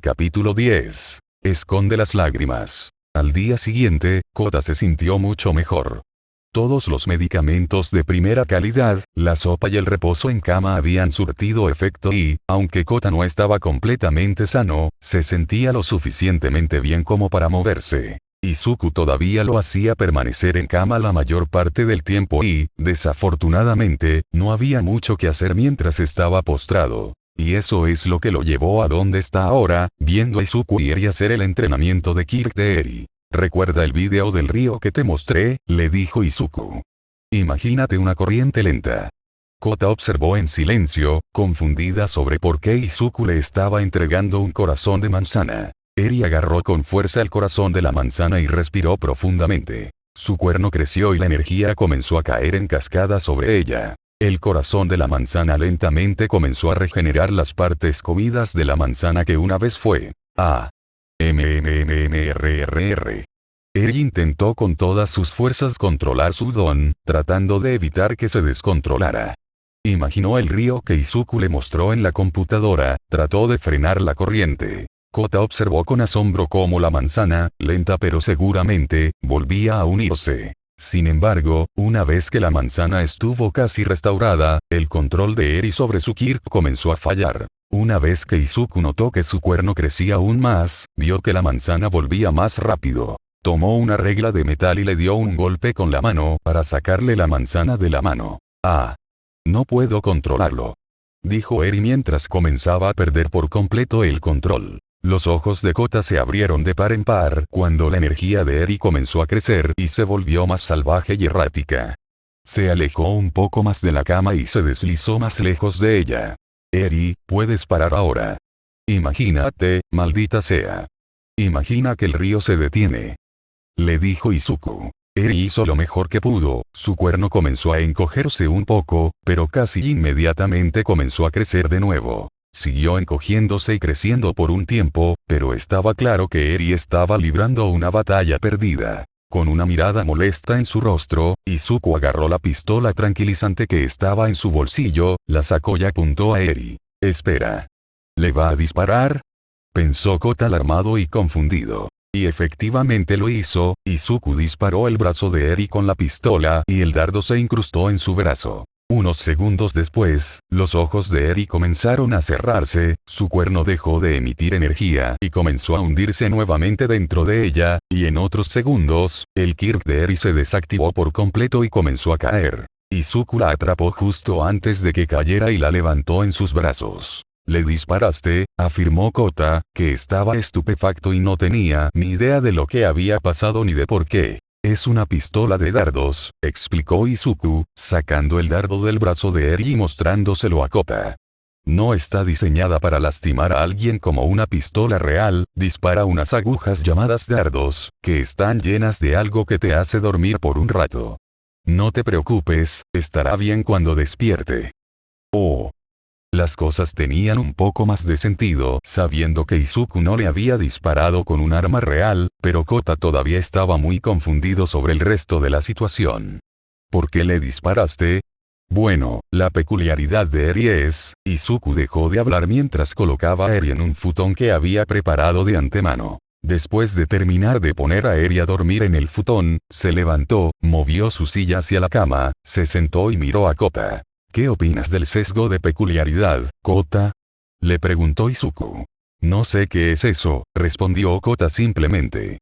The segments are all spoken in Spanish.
Capítulo 10. Esconde las lágrimas. Al día siguiente, Kota se sintió mucho mejor. Todos los medicamentos de primera calidad, la sopa y el reposo en cama habían surtido efecto y, aunque Kota no estaba completamente sano, se sentía lo suficientemente bien como para moverse. Izuku todavía lo hacía permanecer en cama la mayor parte del tiempo y, desafortunadamente, no había mucho que hacer mientras estaba postrado. Y eso es lo que lo llevó a donde está ahora, viendo a Izuku y Eri hacer el entrenamiento de Kirk de Eri. ¿Recuerda el video del río que te mostré?, le dijo Izuku. Imagínate una corriente lenta. Kota observó en silencio, confundida sobre por qué Izuku le estaba entregando un corazón de manzana. Eri agarró con fuerza el corazón de la manzana y respiró profundamente. Su cuerno creció y la energía comenzó a caer en cascada sobre ella. El corazón de la manzana lentamente comenzó a regenerar las partes comidas de la manzana que una vez fue. Eri intentó con todas sus fuerzas controlar su don, tratando de evitar que se descontrolara. Imaginó el río que Izuku le mostró en la computadora, trató de frenar la corriente. Kota observó con asombro cómo la manzana, lenta pero seguramente, volvía a unirse. Sin embargo, una vez que la manzana estuvo casi restaurada, el control de Eri sobre su Kirk comenzó a fallar. Una vez que Izuku notó que su cuerno crecía aún más, vio que la manzana volvía más rápido. Tomó una regla de metal y le dio un golpe con la mano para sacarle la manzana de la mano. No puedo controlarlo, dijo Eri mientras comenzaba a perder por completo el control. Los ojos de Kota se abrieron de par en par cuando la energía de Eri comenzó a crecer y se volvió más salvaje y errática. Se alejó un poco más de la cama y se deslizó más lejos de ella. Eri, puedes parar ahora. Imagínate, maldita sea. Imagina que el río se detiene, le dijo Izuku. Eri hizo lo mejor que pudo, su cuerno comenzó a encogerse un poco, pero casi inmediatamente comenzó a crecer de nuevo. Siguió encogiéndose y creciendo por un tiempo, pero estaba claro que Eri estaba librando una batalla perdida. Con una mirada molesta en su rostro, Izuku agarró la pistola tranquilizante que estaba en su bolsillo, la sacó y apuntó a Eri. Espera. ¿Le va a disparar?, pensó Kota alarmado y confundido. Y efectivamente lo hizo. Izuku disparó el brazo de Eri con la pistola y el dardo se incrustó en su brazo. Unos segundos después, los ojos de Eri comenzaron a cerrarse, su cuerno dejó de emitir energía y comenzó a hundirse nuevamente dentro de ella, y en otros segundos, el Kirk de Eri se desactivó por completo y comenzó a caer. Izuku la atrapó justo antes de que cayera y la levantó en sus brazos. «Le disparaste», afirmó Kota, que estaba estupefacto y no tenía ni idea de lo que había pasado ni de por qué. «Es una pistola de dardos», explicó Izuku, sacando el dardo del brazo de Eri y mostrándoselo a Kota. «No está diseñada para lastimar a alguien como una pistola real, dispara unas agujas llamadas dardos, que están llenas de algo que te hace dormir por un rato. No te preocupes, estará bien cuando despierte». Las cosas tenían un poco más de sentido sabiendo que Izuku no le había disparado con un arma real, pero Kota todavía estaba muy confundido sobre el resto de la situación. «¿Por qué le disparaste?». Bueno, la peculiaridad de Eri es, Izuku dejó de hablar mientras colocaba a Eri en un futón que había preparado de antemano. Después de terminar de poner a Eri a dormir en el futón, se levantó, movió su silla hacia la cama, se sentó y miró a Kota. «¿Qué opinas del sesgo de peculiaridad, Kota?», le preguntó Izuku. «No sé qué es eso», respondió Kota simplemente.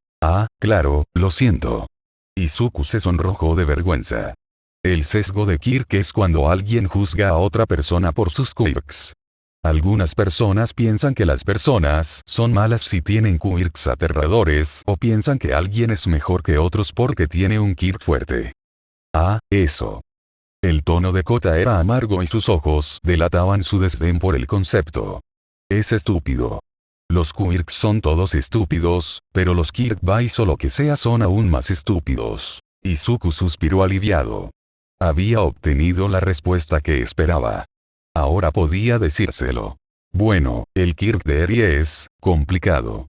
Claro, lo siento». Izuku se sonrojó de vergüenza. El sesgo de Kirk es cuando alguien juzga a otra persona por sus quirks. Algunas personas piensan que las personas son malas si tienen quirks aterradores o piensan que alguien es mejor que otros porque tiene un quirk fuerte. Eso. El tono de Kota era amargo y sus ojos delataban su desdén por el concepto. «Es estúpido. Los quirks son todos estúpidos, pero los Kirkbais o lo que sea son aún más estúpidos». Izuku suspiró aliviado. Había obtenido la respuesta que esperaba. Ahora podía decírselo. Bueno, el Kirk de Eri es complicado.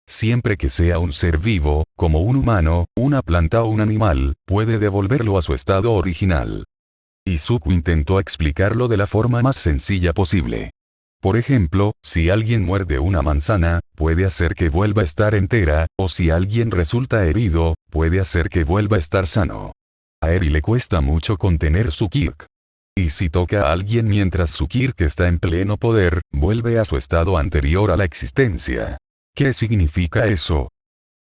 Siempre que sea un ser vivo, como un humano, una planta o un animal, puede devolverlo a su estado original. Izuku intentó explicarlo de la forma más sencilla posible. Por ejemplo, si alguien muerde una manzana, puede hacer que vuelva a estar entera, o si alguien resulta herido, puede hacer que vuelva a estar sano. A Eri le cuesta mucho contener su quirk. Y si toca a alguien mientras su quirk está en pleno poder, vuelve a su estado anterior a la existencia. ¿Qué significa eso?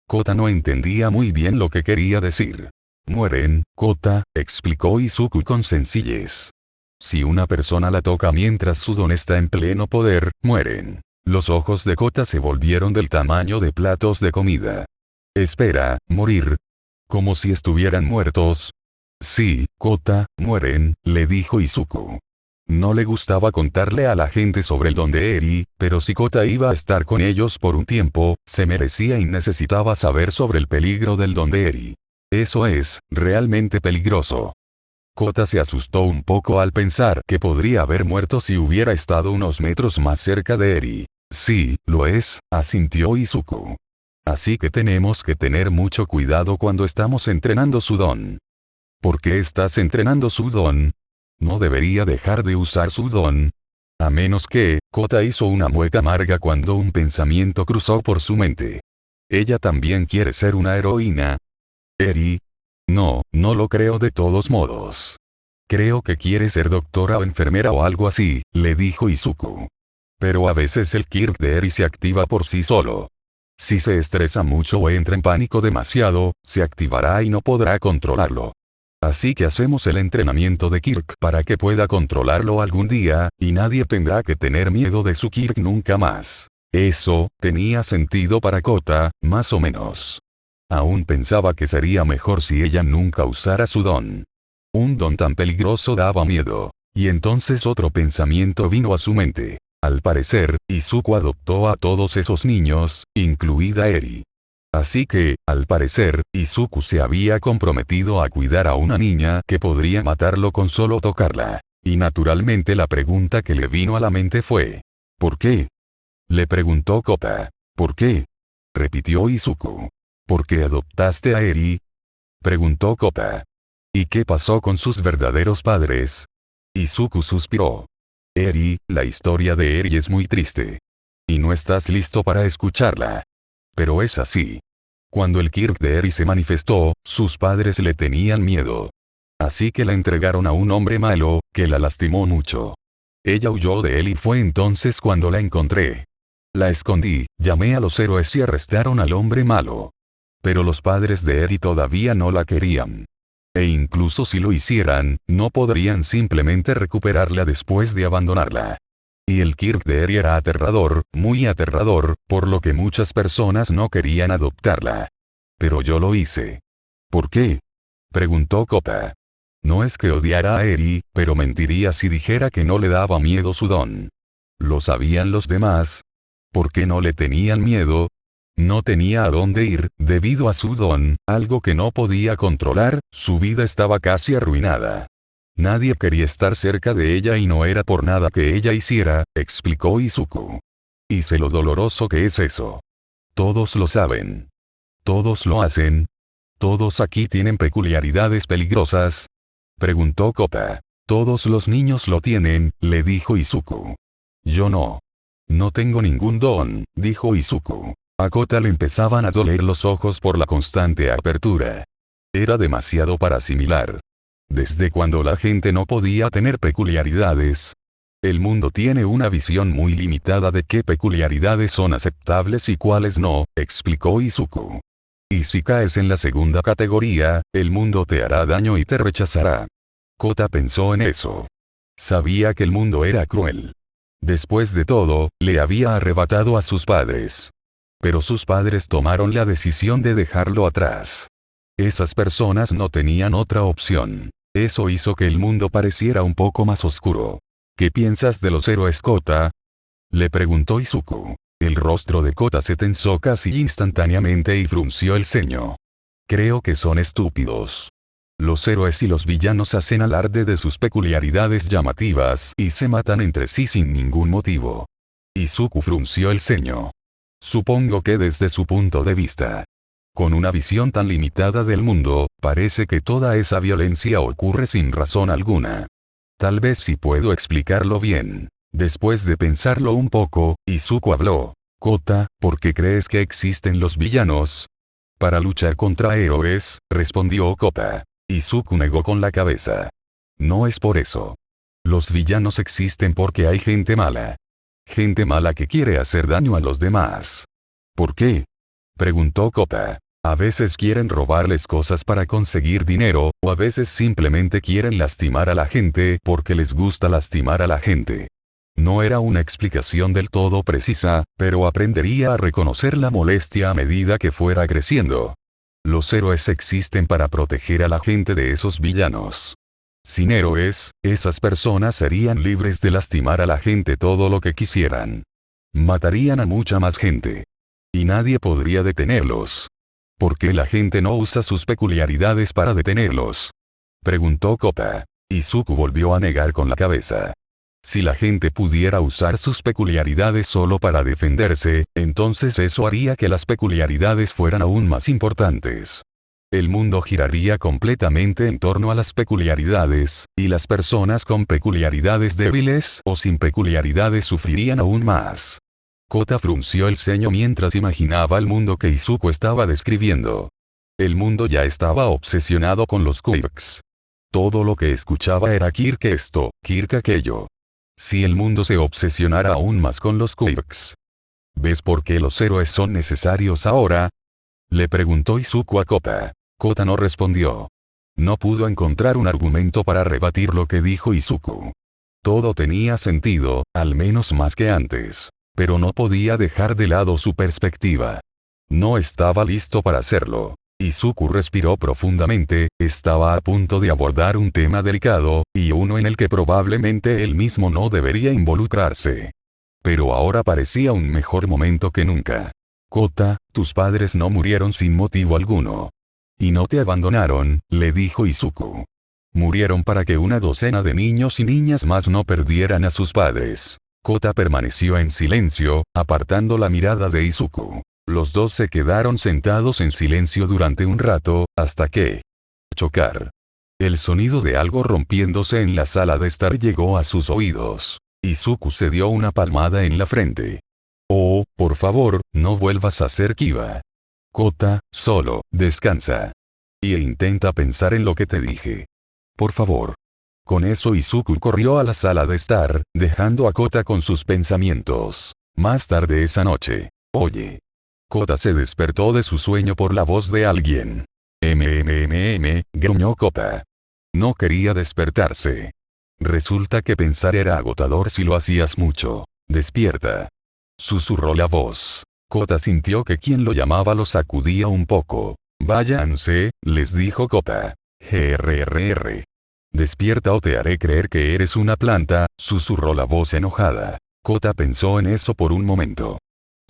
Kota no entendía muy bien lo que quería decir. Mueren, Kota, explicó Izuku con sencillez. Si una persona la toca mientras su don está en pleno poder, mueren. Los ojos de Kota se volvieron del tamaño de platos de comida. Espera, ¿morir? ¿Como si estuvieran muertos? Sí, Kota, mueren, le dijo Izuku. No le gustaba contarle a la gente sobre el don de Eri, pero si Kota iba a estar con ellos por un tiempo, se merecía y necesitaba saber sobre el peligro del don de Eri. Eso es, realmente peligroso. Kota se asustó un poco al pensar que podría haber muerto si hubiera estado unos metros más cerca de Eri. Sí, lo es, asintió Izuku. Así que tenemos que tener mucho cuidado cuando estamos entrenando su don. ¿Por qué estás entrenando su don? No debería dejar de usar su don. A menos que, Kota hizo una mueca amarga cuando un pensamiento cruzó por su mente. Ella también quiere ser una heroína. Eri. No, no lo creo de todos modos. Creo que quiere ser doctora o enfermera o algo así, le dijo Izuku. Pero a veces el quirk de Eri se activa por sí solo. Si se estresa mucho o entra en pánico demasiado, se activará y no podrá controlarlo. Así que hacemos el entrenamiento de Kirk para que pueda controlarlo algún día, y nadie tendrá que tener miedo de su Kirk nunca más. Eso, tenía sentido para Kota, más o menos. Aún pensaba que sería mejor si ella nunca usara su don. Un don tan peligroso daba miedo. Y entonces otro pensamiento vino a su mente. Al parecer, Izuku adoptó a todos esos niños, incluida Eri. Así que, al parecer, Izuku se había comprometido a cuidar a una niña que podría matarlo con solo tocarla. Y naturalmente la pregunta que le vino a la mente fue: ¿por qué? Le preguntó Kota. ¿Por qué? Repitió Izuku. ¿Por qué adoptaste a Eri? Preguntó Kota. ¿Y qué pasó con sus verdaderos padres? Izuku suspiró. Eri, la historia de Eri es muy triste. Y no estás listo para escucharla. Pero es así. Cuando el Kirk de Eri se manifestó, sus padres le tenían miedo. Así que la entregaron a un hombre malo, que la lastimó mucho. Ella huyó de él y fue entonces cuando la encontré. La escondí, llamé a los héroes y arrestaron al hombre malo. Pero los padres de Eri todavía no la querían. E incluso si lo hicieran, no podrían simplemente recuperarla después de abandonarla. Y el Kirk de Eri era aterrador, muy aterrador, por lo que muchas personas no querían adoptarla. Pero yo lo hice. ¿Por qué? Preguntó Kota. No es que odiara a Eri, pero mentiría si dijera que no le daba miedo su don. ¿Lo sabían los demás? ¿Por qué no le tenían miedo? No tenía a dónde ir, debido a su don, algo que no podía controlar, su vida estaba casi arruinada. Nadie quería estar cerca de ella y no era por nada que ella hiciera, explicó Izuku. Y sé lo doloroso que es eso. Todos lo saben. Todos lo hacen. Todos aquí tienen peculiaridades peligrosas. Preguntó Kota. Todos los niños lo tienen, le dijo Izuku. Yo no. No tengo ningún don, dijo Izuku. A Kota le empezaban a doler los ojos por la constante apertura. Era demasiado para asimilar. ¿Desde cuando la gente no podía tener peculiaridades? El mundo tiene una visión muy limitada de qué peculiaridades son aceptables y cuáles no, explicó Izuku. Y si caes en la segunda categoría, el mundo te hará daño y te rechazará. Kota pensó en eso. Sabía que el mundo era cruel. Después de todo, le había arrebatado a sus padres. Pero sus padres tomaron la decisión de dejarlo atrás. Esas personas no tenían otra opción. Eso hizo que el mundo pareciera un poco más oscuro. ¿Qué piensas de los héroes, Kota? Le preguntó Izuku. El rostro de Kota se tensó casi instantáneamente y frunció el ceño. Creo que son estúpidos. Los héroes y los villanos hacen alarde de sus peculiaridades llamativas y se matan entre sí sin ningún motivo. Izuku frunció el ceño. Supongo que desde su punto de vista. Con una visión tan limitada del mundo, parece que toda esa violencia ocurre sin razón alguna. Tal vez si puedo explicarlo bien. Después de pensarlo un poco, Izuku habló. Kota, ¿por qué crees que existen los villanos? Para luchar contra héroes, respondió Kota. Izuku negó con la cabeza. No es por eso. Los villanos existen porque hay gente mala. Gente mala que quiere hacer daño a los demás. ¿Por qué? Preguntó Kota. A veces quieren robarles cosas para conseguir dinero, o a veces simplemente quieren lastimar a la gente porque les gusta lastimar a la gente. No era una explicación del todo precisa, pero aprendería a reconocer la molestia a medida que fuera creciendo. Los héroes existen para proteger a la gente de esos villanos. Sin héroes, esas personas serían libres de lastimar a la gente todo lo que quisieran. Matarían a mucha más gente. Y nadie podría detenerlos. ¿Por qué la gente no usa sus peculiaridades para detenerlos? Preguntó Kota. Izuku volvió a negar con la cabeza. Si la gente pudiera usar sus peculiaridades solo para defenderse, entonces eso haría que las peculiaridades fueran aún más importantes. El mundo giraría completamente en torno a las peculiaridades, y las personas con peculiaridades débiles o sin peculiaridades sufrirían aún más. Kota frunció el ceño mientras imaginaba el mundo que Izuku estaba describiendo. El mundo ya estaba obsesionado con los quirks. Todo lo que escuchaba era Kirk esto, Kirk aquello. Si el mundo se obsesionara aún más con los quirks. ¿Ves por qué los héroes son necesarios ahora? Le preguntó Izuku a Kota. Kota no respondió. No pudo encontrar un argumento para rebatir lo que dijo Izuku. Todo tenía sentido, al menos más que antes. Pero no podía dejar de lado su perspectiva. No estaba listo para hacerlo. Izuku respiró profundamente, estaba a punto de abordar un tema delicado, y uno en el que probablemente él mismo no debería involucrarse. Pero ahora parecía un mejor momento que nunca. Kota, tus padres no murieron sin motivo alguno. Y no te abandonaron, le dijo Izuku. Murieron para que una docena de niños y niñas más no perdieran a sus padres. Kota permaneció en silencio, apartando la mirada de Izuku. Los dos se quedaron sentados en silencio durante un rato, hasta que... chocar. El sonido de algo rompiéndose en la sala de estar llegó a sus oídos. Izuku se dio una palmada en la frente. Oh, por favor, no vuelvas a hacer Kiba. Kota, solo, descansa. Y intenta pensar en lo que te dije. Por favor. Con eso Izuku corrió a la sala de estar, dejando a Kota con sus pensamientos. Más tarde esa noche. Oye. Kota se despertó de su sueño por la voz de alguien. Gruñó Kota. No quería despertarse. Resulta que pensar era agotador si lo hacías mucho. Despierta. Susurró la voz. Kota sintió que quien lo llamaba lo sacudía un poco. Váyanse, les dijo Kota. Grrr. Despierta o te haré creer que eres una planta, susurró la voz enojada. Kota pensó en eso por un momento.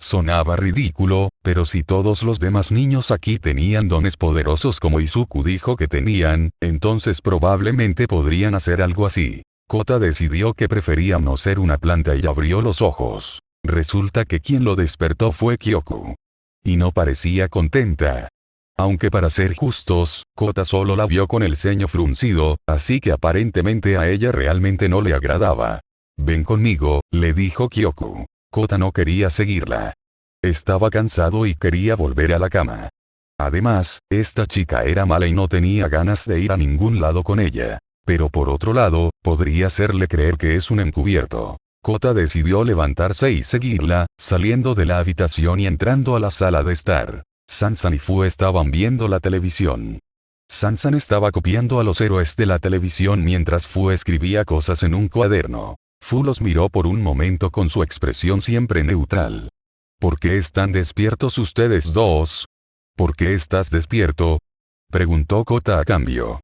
Sonaba ridículo, pero si todos los demás niños aquí tenían dones poderosos como Izuku dijo que tenían, entonces probablemente podrían hacer algo así. Kota decidió que prefería no ser una planta y abrió los ojos. Resulta que quien lo despertó fue Kyoku. Y no parecía contenta. Aunque para ser justos, Kota solo la vio con el ceño fruncido, así que aparentemente a ella realmente no le agradaba. Ven conmigo, le dijo Kyoku. Kota no quería seguirla. Estaba cansado y quería volver a la cama. Además, esta chica era mala y no tenía ganas de ir a ningún lado con ella. Pero por otro lado, podría hacerle creer que es un encubierto. Kota decidió levantarse y seguirla, saliendo de la habitación y entrando a la sala de estar. Sansan y Fu estaban viendo la televisión. Sansan estaba copiando a los héroes de la televisión mientras Fu escribía cosas en un cuaderno. Fu los miró por un momento con su expresión siempre neutral. ¿Por qué están despiertos ustedes dos? ¿Por qué estás despierto? Preguntó Kota a cambio.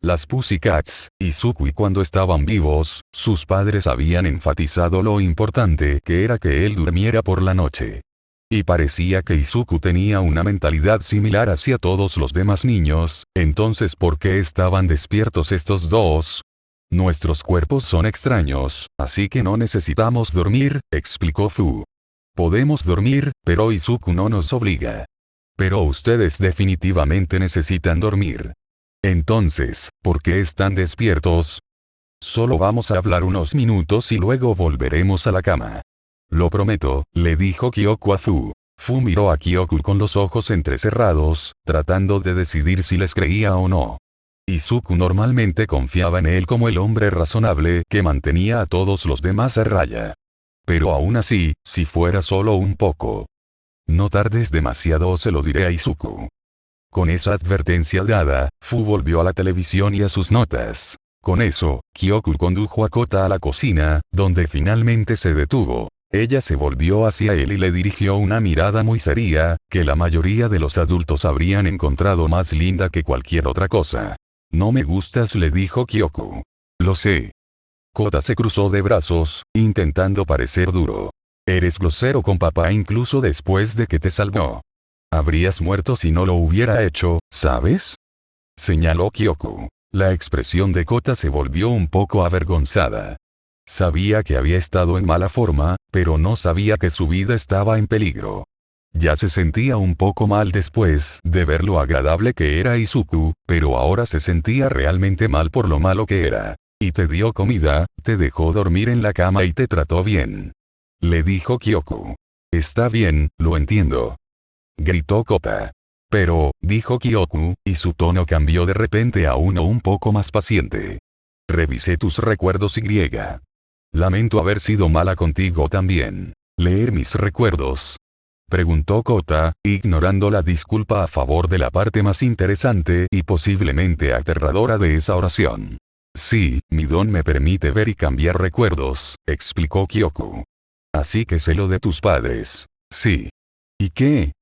Las Pussycats, Izuku y cuando estaban vivos, sus padres habían enfatizado lo importante que era que él durmiera por la noche. Y parecía que Izuku tenía una mentalidad similar hacia todos los demás niños, entonces ¿por qué estaban despiertos estos dos? Nuestros cuerpos son extraños, así que no necesitamos dormir, explicó Fu. Podemos dormir, pero Izuku no nos obliga. Pero ustedes definitivamente necesitan dormir. Entonces, ¿por qué están despiertos? Solo vamos a hablar unos minutos y luego volveremos a la cama. Lo prometo, le dijo Kyoku a Fu. Fu miró a Kyoku con los ojos entrecerrados, tratando de decidir si les creía o no. Izuku normalmente confiaba en él como el hombre razonable que mantenía a todos los demás a raya. Pero aún así, si fuera solo un poco. No tardes demasiado o se lo diré a Izuku. Con esa advertencia dada, Fu volvió a la televisión y a sus notas. Con eso, Kyoku condujo a Kota a la cocina, donde finalmente se detuvo. Ella se volvió hacia él y le dirigió una mirada muy seria, que la mayoría de los adultos habrían encontrado más linda que cualquier otra cosa. No me gustas, le dijo Kyoku. Lo sé. Kota se cruzó de brazos, intentando parecer duro. Eres grosero con papá incluso después de que te salvó. Habrías muerto si no lo hubiera hecho, ¿sabes? Señaló Kyoku. La expresión de Kota se volvió un poco avergonzada. Sabía que había estado en mala forma, pero no sabía que su vida estaba en peligro. Ya se sentía un poco mal después de ver lo agradable que era Izuku, pero ahora se sentía realmente mal por lo malo que era. Y te dio comida, te dejó dormir en la cama y te trató bien. Le dijo Kyoku. Está bien, lo entiendo. Gritó Kota. Pero, dijo Kyoku, y su tono cambió de repente a uno un poco más paciente. Revisé tus recuerdos y griega. Lamento haber sido mala contigo también. ¿Leer mis recuerdos? Preguntó Kota, ignorando la disculpa a favor de la parte más interesante y posiblemente aterradora de esa oración. Sí, mi don me permite ver y cambiar recuerdos, explicó Kyoku. Así que sé lo de tus padres. Sí. ¿Y qué?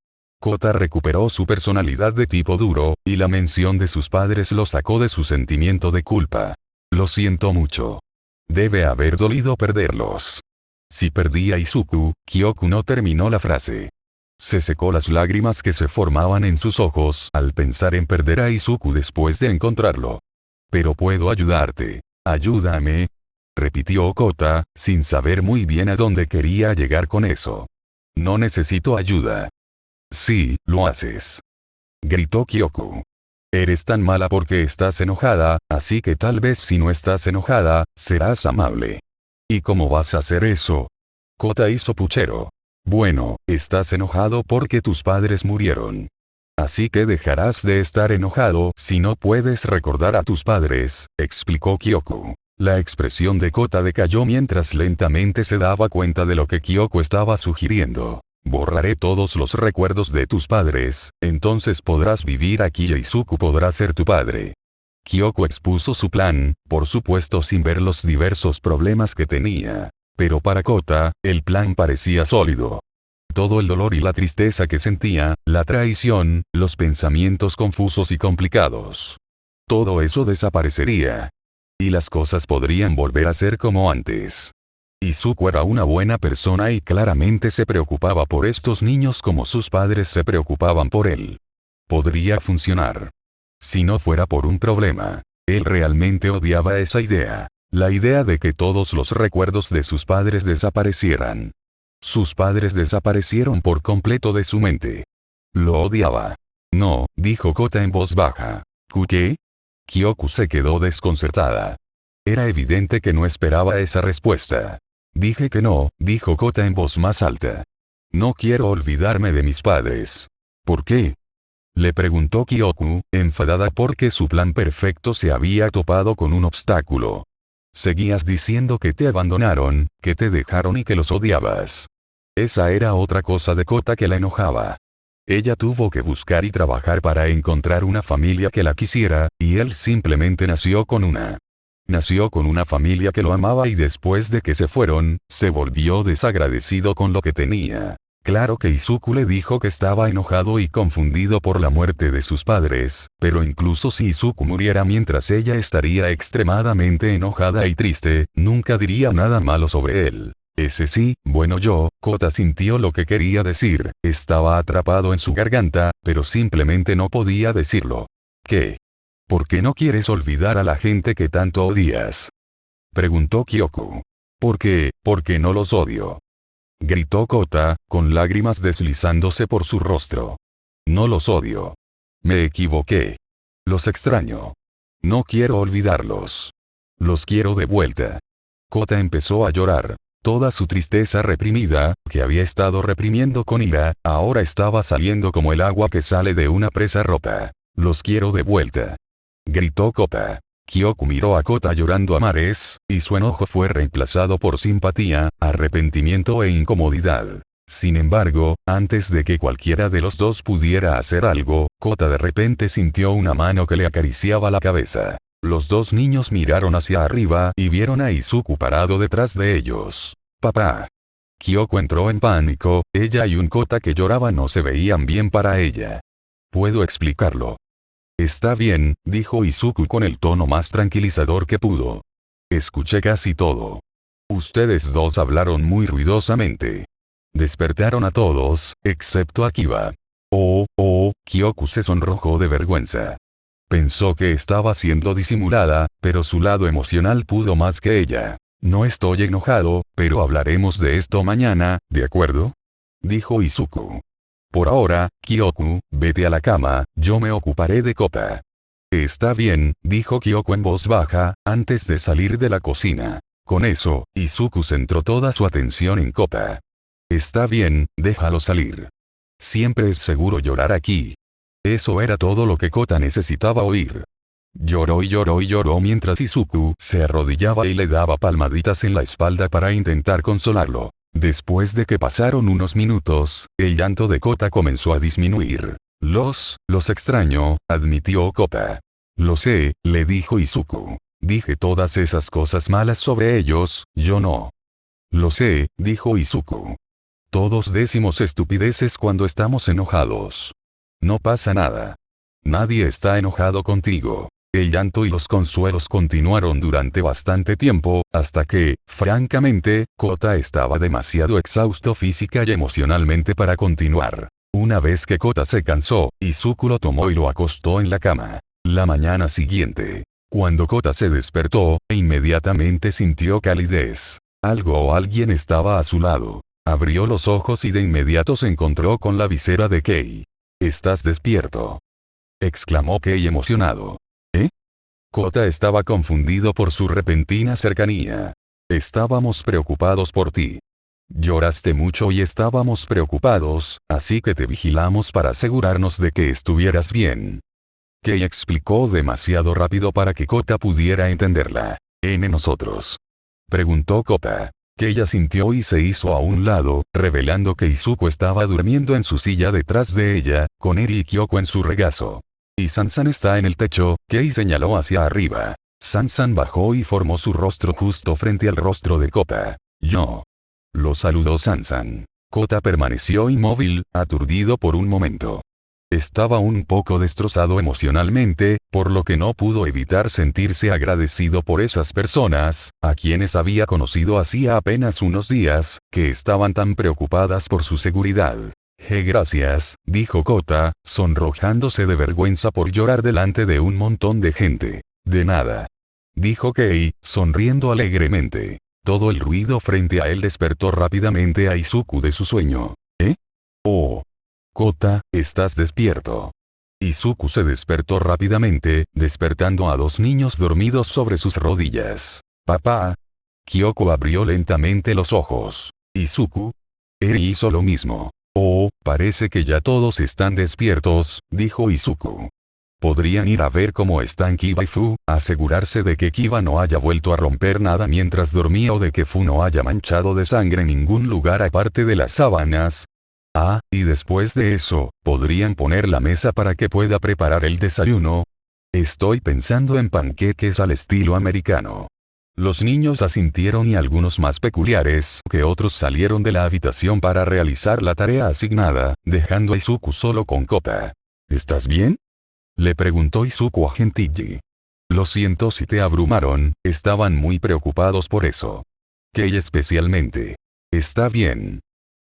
Kota recuperó su personalidad de tipo duro, y la mención de sus padres lo sacó de su sentimiento de culpa. Lo siento mucho. Debe haber dolido perderlos. Si perdí a Izuku, Kyoku no terminó la frase. Se secó las lágrimas que se formaban en sus ojos al pensar en perder a Izuku después de encontrarlo. Pero puedo ayudarte. Ayúdame. Repitió Kota, sin saber muy bien a dónde quería llegar con eso. No necesito ayuda. Sí, lo haces. Gritó Kyoku. Eres tan mala porque estás enojada, así que tal vez si no estás enojada, serás amable. ¿Y cómo vas a hacer eso? Kota hizo puchero. Bueno, estás enojado porque tus padres murieron. Así que dejarás de estar enojado si no puedes recordar a tus padres, explicó Kyoku. La expresión de Kota decayó mientras lentamente se daba cuenta de lo que Kyoku estaba sugiriendo. Borraré todos los recuerdos de tus padres, entonces podrás vivir aquí y Izuku podrá ser tu padre. Kyoku expuso su plan, por supuesto sin ver los diversos problemas que tenía. Pero para Kota, el plan parecía sólido. Todo el dolor y la tristeza que sentía, la traición, los pensamientos confusos y complicados. Todo eso desaparecería. Y las cosas podrían volver a ser como antes. Izuku era una buena persona y claramente se preocupaba por estos niños como sus padres se preocupaban por él. Podría funcionar. Si no fuera por un problema. Él realmente odiaba esa idea. La idea de que todos los recuerdos de sus padres desaparecieran. Sus padres desaparecieron por completo de su mente. Lo odiaba. No, dijo Kota en voz baja. ¿Qué? Kyoku se quedó desconcertada. Era evidente que no esperaba esa respuesta. Dije que no, dijo Kota en voz más alta. No quiero olvidarme de mis padres. ¿Por qué? Le preguntó Kyoku, enfadada porque su plan perfecto se había topado con un obstáculo. Seguías diciendo que te abandonaron, que te dejaron y que los odiabas. Esa era otra cosa de Kota que la enojaba. Ella tuvo que buscar y trabajar para encontrar una familia que la quisiera, y él simplemente nació con una. Nació con una familia que lo amaba y después de que se fueron, se volvió desagradecido con lo que tenía. Claro que Izuku le dijo que estaba enojado y confundido por la muerte de sus padres, pero incluso si Izuku muriera mientras ella estaría extremadamente enojada y triste, nunca diría nada malo sobre él. Ese sí, Kota sintió lo que quería decir, estaba atrapado en su garganta, pero simplemente no podía decirlo. ¿Qué? ¿Por qué no quieres olvidar a la gente que tanto odias? Preguntó Kyoku. ¿Por qué? Porque no los odio. Gritó Kota, con lágrimas deslizándose por su rostro. No los odio. Me equivoqué. Los extraño. No quiero olvidarlos. Los quiero de vuelta. Kota empezó a llorar. Toda su tristeza reprimida, que había estado reprimiendo con ira, ahora estaba saliendo como el agua que sale de una presa rota. Los quiero de vuelta. Gritó Kota. Kyoku miró a Kota llorando a mares, y su enojo fue reemplazado por simpatía, arrepentimiento e incomodidad. Sin embargo, antes de que cualquiera de los dos pudiera hacer algo, Kota de repente sintió una mano que le acariciaba la cabeza. Los dos niños miraron hacia arriba y vieron a Izuku parado detrás de ellos. «Papá». Kyoko entró en pánico, ella y un Kota que lloraba no se veían bien para ella. «Puedo explicarlo». «Está bien», dijo Izuku con el tono más tranquilizador que pudo. «Escuché casi todo. Ustedes dos hablaron muy ruidosamente. Despertaron a todos, excepto a Kiba». Kyoku se sonrojó de vergüenza. Pensó que estaba siendo disimulada, pero su lado emocional pudo más que ella. «No estoy enojado, pero hablaremos de esto mañana, ¿de acuerdo?», dijo Izuku. «Por ahora, Kyoku, vete a la cama, yo me ocuparé de Kota». «Está bien», dijo Kyoku en voz baja, antes de salir de la cocina. Con eso, Izuku centró toda su atención en Kota. «Está bien, déjalo salir. Siempre es seguro llorar aquí». Eso era todo lo que Kota necesitaba oír. Lloró y lloró y lloró mientras Izuku se arrodillaba y le daba palmaditas en la espalda para intentar consolarlo. Después de que pasaron unos minutos, el llanto de Kota comenzó a disminuir. Los extraño», admitió Kota. «Lo sé», le dijo Izuku. «Dije todas esas cosas malas sobre ellos, yo no». «Lo sé», dijo Izuku. «Todos decimos estupideces cuando estamos enojados. No pasa nada. Nadie está enojado contigo». El llanto y los consuelos continuaron durante bastante tiempo, hasta que, francamente, Kota estaba demasiado exhausto física y emocionalmente para continuar. Una vez que Kota se cansó, Izuku lo tomó y lo acostó en la cama. La mañana siguiente, cuando Kota se despertó, inmediatamente sintió calidez. Algo o alguien estaba a su lado. Abrió los ojos y de inmediato se encontró con la visera de Kei. «¿Estás despierto?», exclamó Kei emocionado. «¿Eh?». Kota estaba confundido por su repentina cercanía. «Estábamos preocupados por ti. Lloraste mucho y estábamos preocupados, así que te vigilamos para asegurarnos de que estuvieras bien». Kei explicó demasiado rápido para que Kota pudiera entenderla. «¿Nosotros?», preguntó Kota. Kei asintió y se hizo a un lado, revelando que Izuku estaba durmiendo en su silla detrás de ella, con Eri y Kyoko en su regazo. «Y Sansan está en el techo», Kei señaló hacia arriba. Sansan bajó y formó su rostro justo frente al rostro de Kota. «Yo». Lo saludó Sansan. Kota permaneció inmóvil, aturdido por un momento. Estaba un poco destrozado emocionalmente, por lo que no pudo evitar sentirse agradecido por esas personas, a quienes había conocido hacía apenas unos días, que estaban tan preocupadas por su seguridad. «Gracias», dijo Kota, sonrojándose de vergüenza por llorar delante de un montón de gente. «De nada», dijo Kei, sonriendo alegremente. Todo el ruido frente a él despertó rápidamente a Izuku de su sueño. «¿Eh? Oh. Kota, ¿estás despierto?». Izuku se despertó rápidamente, despertando a dos niños dormidos sobre sus rodillas. «Papá». Kyoko abrió lentamente los ojos. «Izuku». Eri hizo lo mismo. «Oh, parece que ya todos están despiertos», dijo Izuku. «Podrían ir a ver cómo están Kiba y Fu, asegurarse de que Kiba no haya vuelto a romper nada mientras dormía o de que Fu no haya manchado de sangre ningún lugar aparte de las sábanas. Y después de eso, podrían poner la mesa para que pueda preparar el desayuno. Estoy pensando en panqueques al estilo americano». Los niños asintieron y algunos más peculiares que otros salieron de la habitación para realizar la tarea asignada, dejando a Izuku solo con Kota. «¿Estás bien?», le preguntó Izuku a Gentiji. «Lo siento si te abrumaron, estaban muy preocupados por eso». Kei especialmente. «Está bien».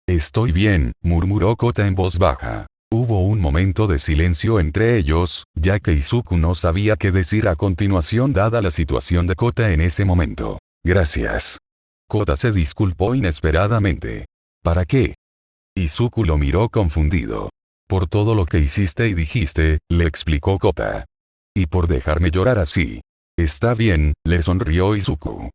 «Estoy bien», murmuró Kota en voz baja. Hubo un momento de silencio entre ellos, ya que Izuku no sabía qué decir a continuación dada la situación de Kota en ese momento. «Gracias». Kota se disculpó inesperadamente. «¿Para qué?». Izuku lo miró confundido. «Por todo lo que hiciste y dijiste», le explicó Kota. «Y por dejarme llorar así». Está bien, le sonrió Izuku.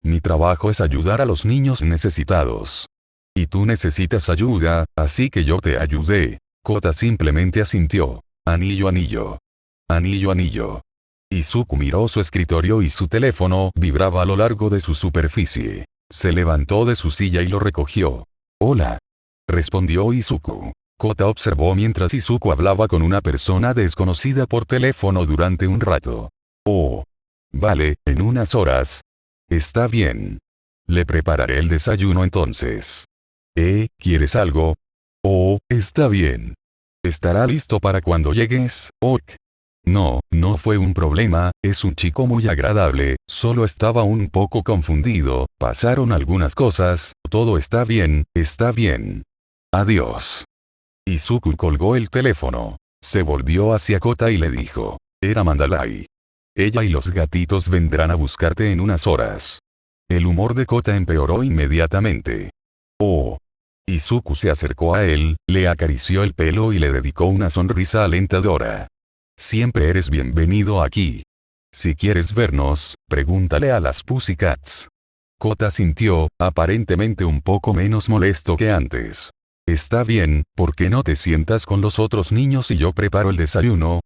Mi trabajo es ayudar a los niños necesitados. Y tú necesitas ayuda, así que yo te ayudé. Kota simplemente asintió. Anillo, anillo. Anillo, anillo. Izuku miró su escritorio y su teléfono vibraba a lo largo de su superficie. Se levantó de su silla y lo recogió. Hola. Respondió Izuku. Kota observó mientras Izuku hablaba con una persona desconocida por teléfono durante un rato. Oh. Vale, en unas horas. Está bien. Le prepararé el desayuno entonces. ¿Quieres algo? Oh, está bien. ¿Estará listo para cuando llegues, Ok? No, no fue un problema, es un chico muy agradable, solo estaba un poco confundido, pasaron algunas cosas, todo está bien, está bien. Adiós. Izuku colgó el teléfono. Se volvió hacia Kota y le dijo. Era Mandalay. Ella y los gatitos vendrán a buscarte en unas horas. El humor de Kota empeoró inmediatamente. Oh. Izuku se acercó a él, le acarició el pelo y le dedicó una sonrisa alentadora. Siempre eres bienvenido aquí. Si quieres vernos, pregúntale a las Pussycats. Kota sintió, aparentemente un poco menos molesto que antes. Está bien, ¿por qué no te sientas con los otros niños y yo preparo el desayuno?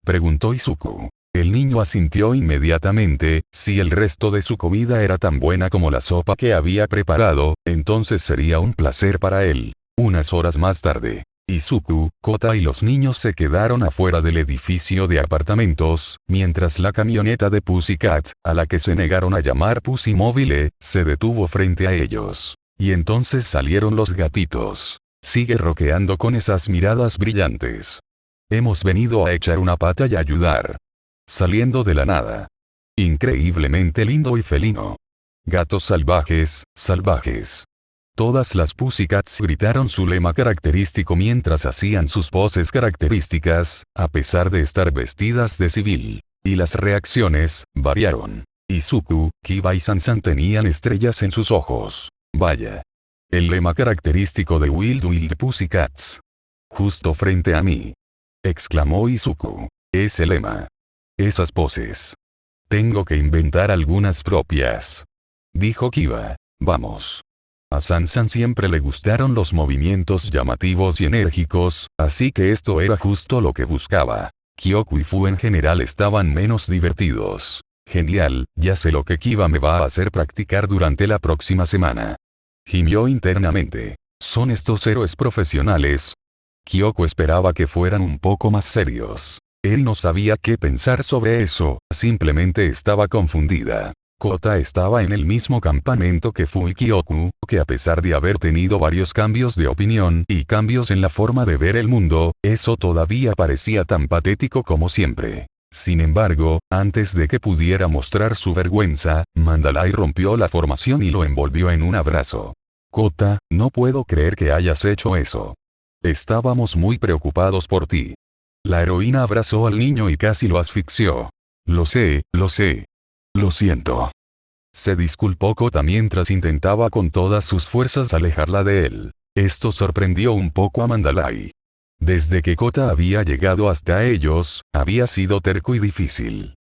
Preguntó Izuku. El niño asintió inmediatamente, si el resto de su comida era tan buena como la sopa que había preparado, entonces sería un placer para él. Unas horas más tarde, Izuku, Kota y los niños se quedaron afuera del edificio de apartamentos, mientras la camioneta de Pussycat, a la que se negaron a llamar Pussy Mobile, se detuvo frente a ellos. Y entonces salieron los gatitos. Sigue roqueando con esas miradas brillantes. Hemos venido a echar una pata y ayudar. Saliendo de la nada. Increíblemente lindo y felino. Gatos salvajes, salvajes. Todas las Pussycats gritaron su lema característico mientras hacían sus poses características, a pesar de estar vestidas de civil. Y las reacciones variaron. Izuku, Kiba y Sansan tenían estrellas en sus ojos. Vaya. El lema característico de Wild Wild Pussycats. Justo frente a mí. Exclamó Izuku. Ese lema. Esas poses. Tengo que inventar algunas propias. Dijo Kiba. Vamos. A Sansan siempre le gustaron los movimientos llamativos y enérgicos, así que esto era justo lo que buscaba. Kyoku y Fu en general estaban menos divertidos. Genial, ya sé lo que Kiba me va a hacer practicar durante la próxima semana. Gimió internamente. ¿Son estos héroes profesionales? Kyoku esperaba que fueran un poco más serios. Él no sabía qué pensar sobre eso, simplemente estaba confundida. Kota estaba en el mismo campamento que Fu y Kyoku, que a pesar de haber tenido varios cambios de opinión y cambios en la forma de ver el mundo, eso todavía parecía tan patético como siempre. Sin embargo, antes de que pudiera mostrar su vergüenza, Mandalay rompió la formación y lo envolvió en un abrazo. Kota, no puedo creer que hayas hecho eso. Estábamos muy preocupados por ti. La heroína abrazó al niño y casi lo asfixió. Lo sé, lo sé. Lo siento. Se disculpó Kota mientras intentaba con todas sus fuerzas alejarla de él. Esto sorprendió un poco a Mandalay. Desde que Kota había llegado hasta ellos, había sido terco y difícil.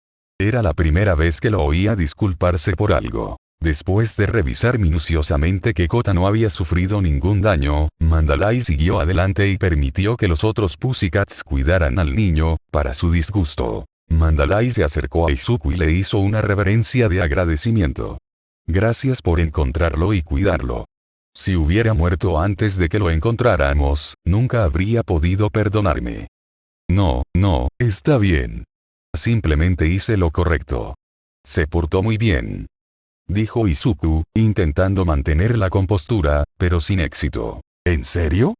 Era la primera vez que lo oía disculparse por algo. Después de revisar minuciosamente que Kota no había sufrido ningún daño, Mandalay siguió adelante y permitió que los otros Pussycats cuidaran al niño, para su disgusto. Mandalay se acercó a Izuku y le hizo una reverencia de agradecimiento. Gracias por encontrarlo y cuidarlo. Si hubiera muerto antes de que lo encontráramos, nunca habría podido perdonarme. No, no, está bien. Simplemente hice lo correcto. Se portó muy bien. Dijo Izuku, intentando mantener la compostura, pero sin éxito. ¿En serio?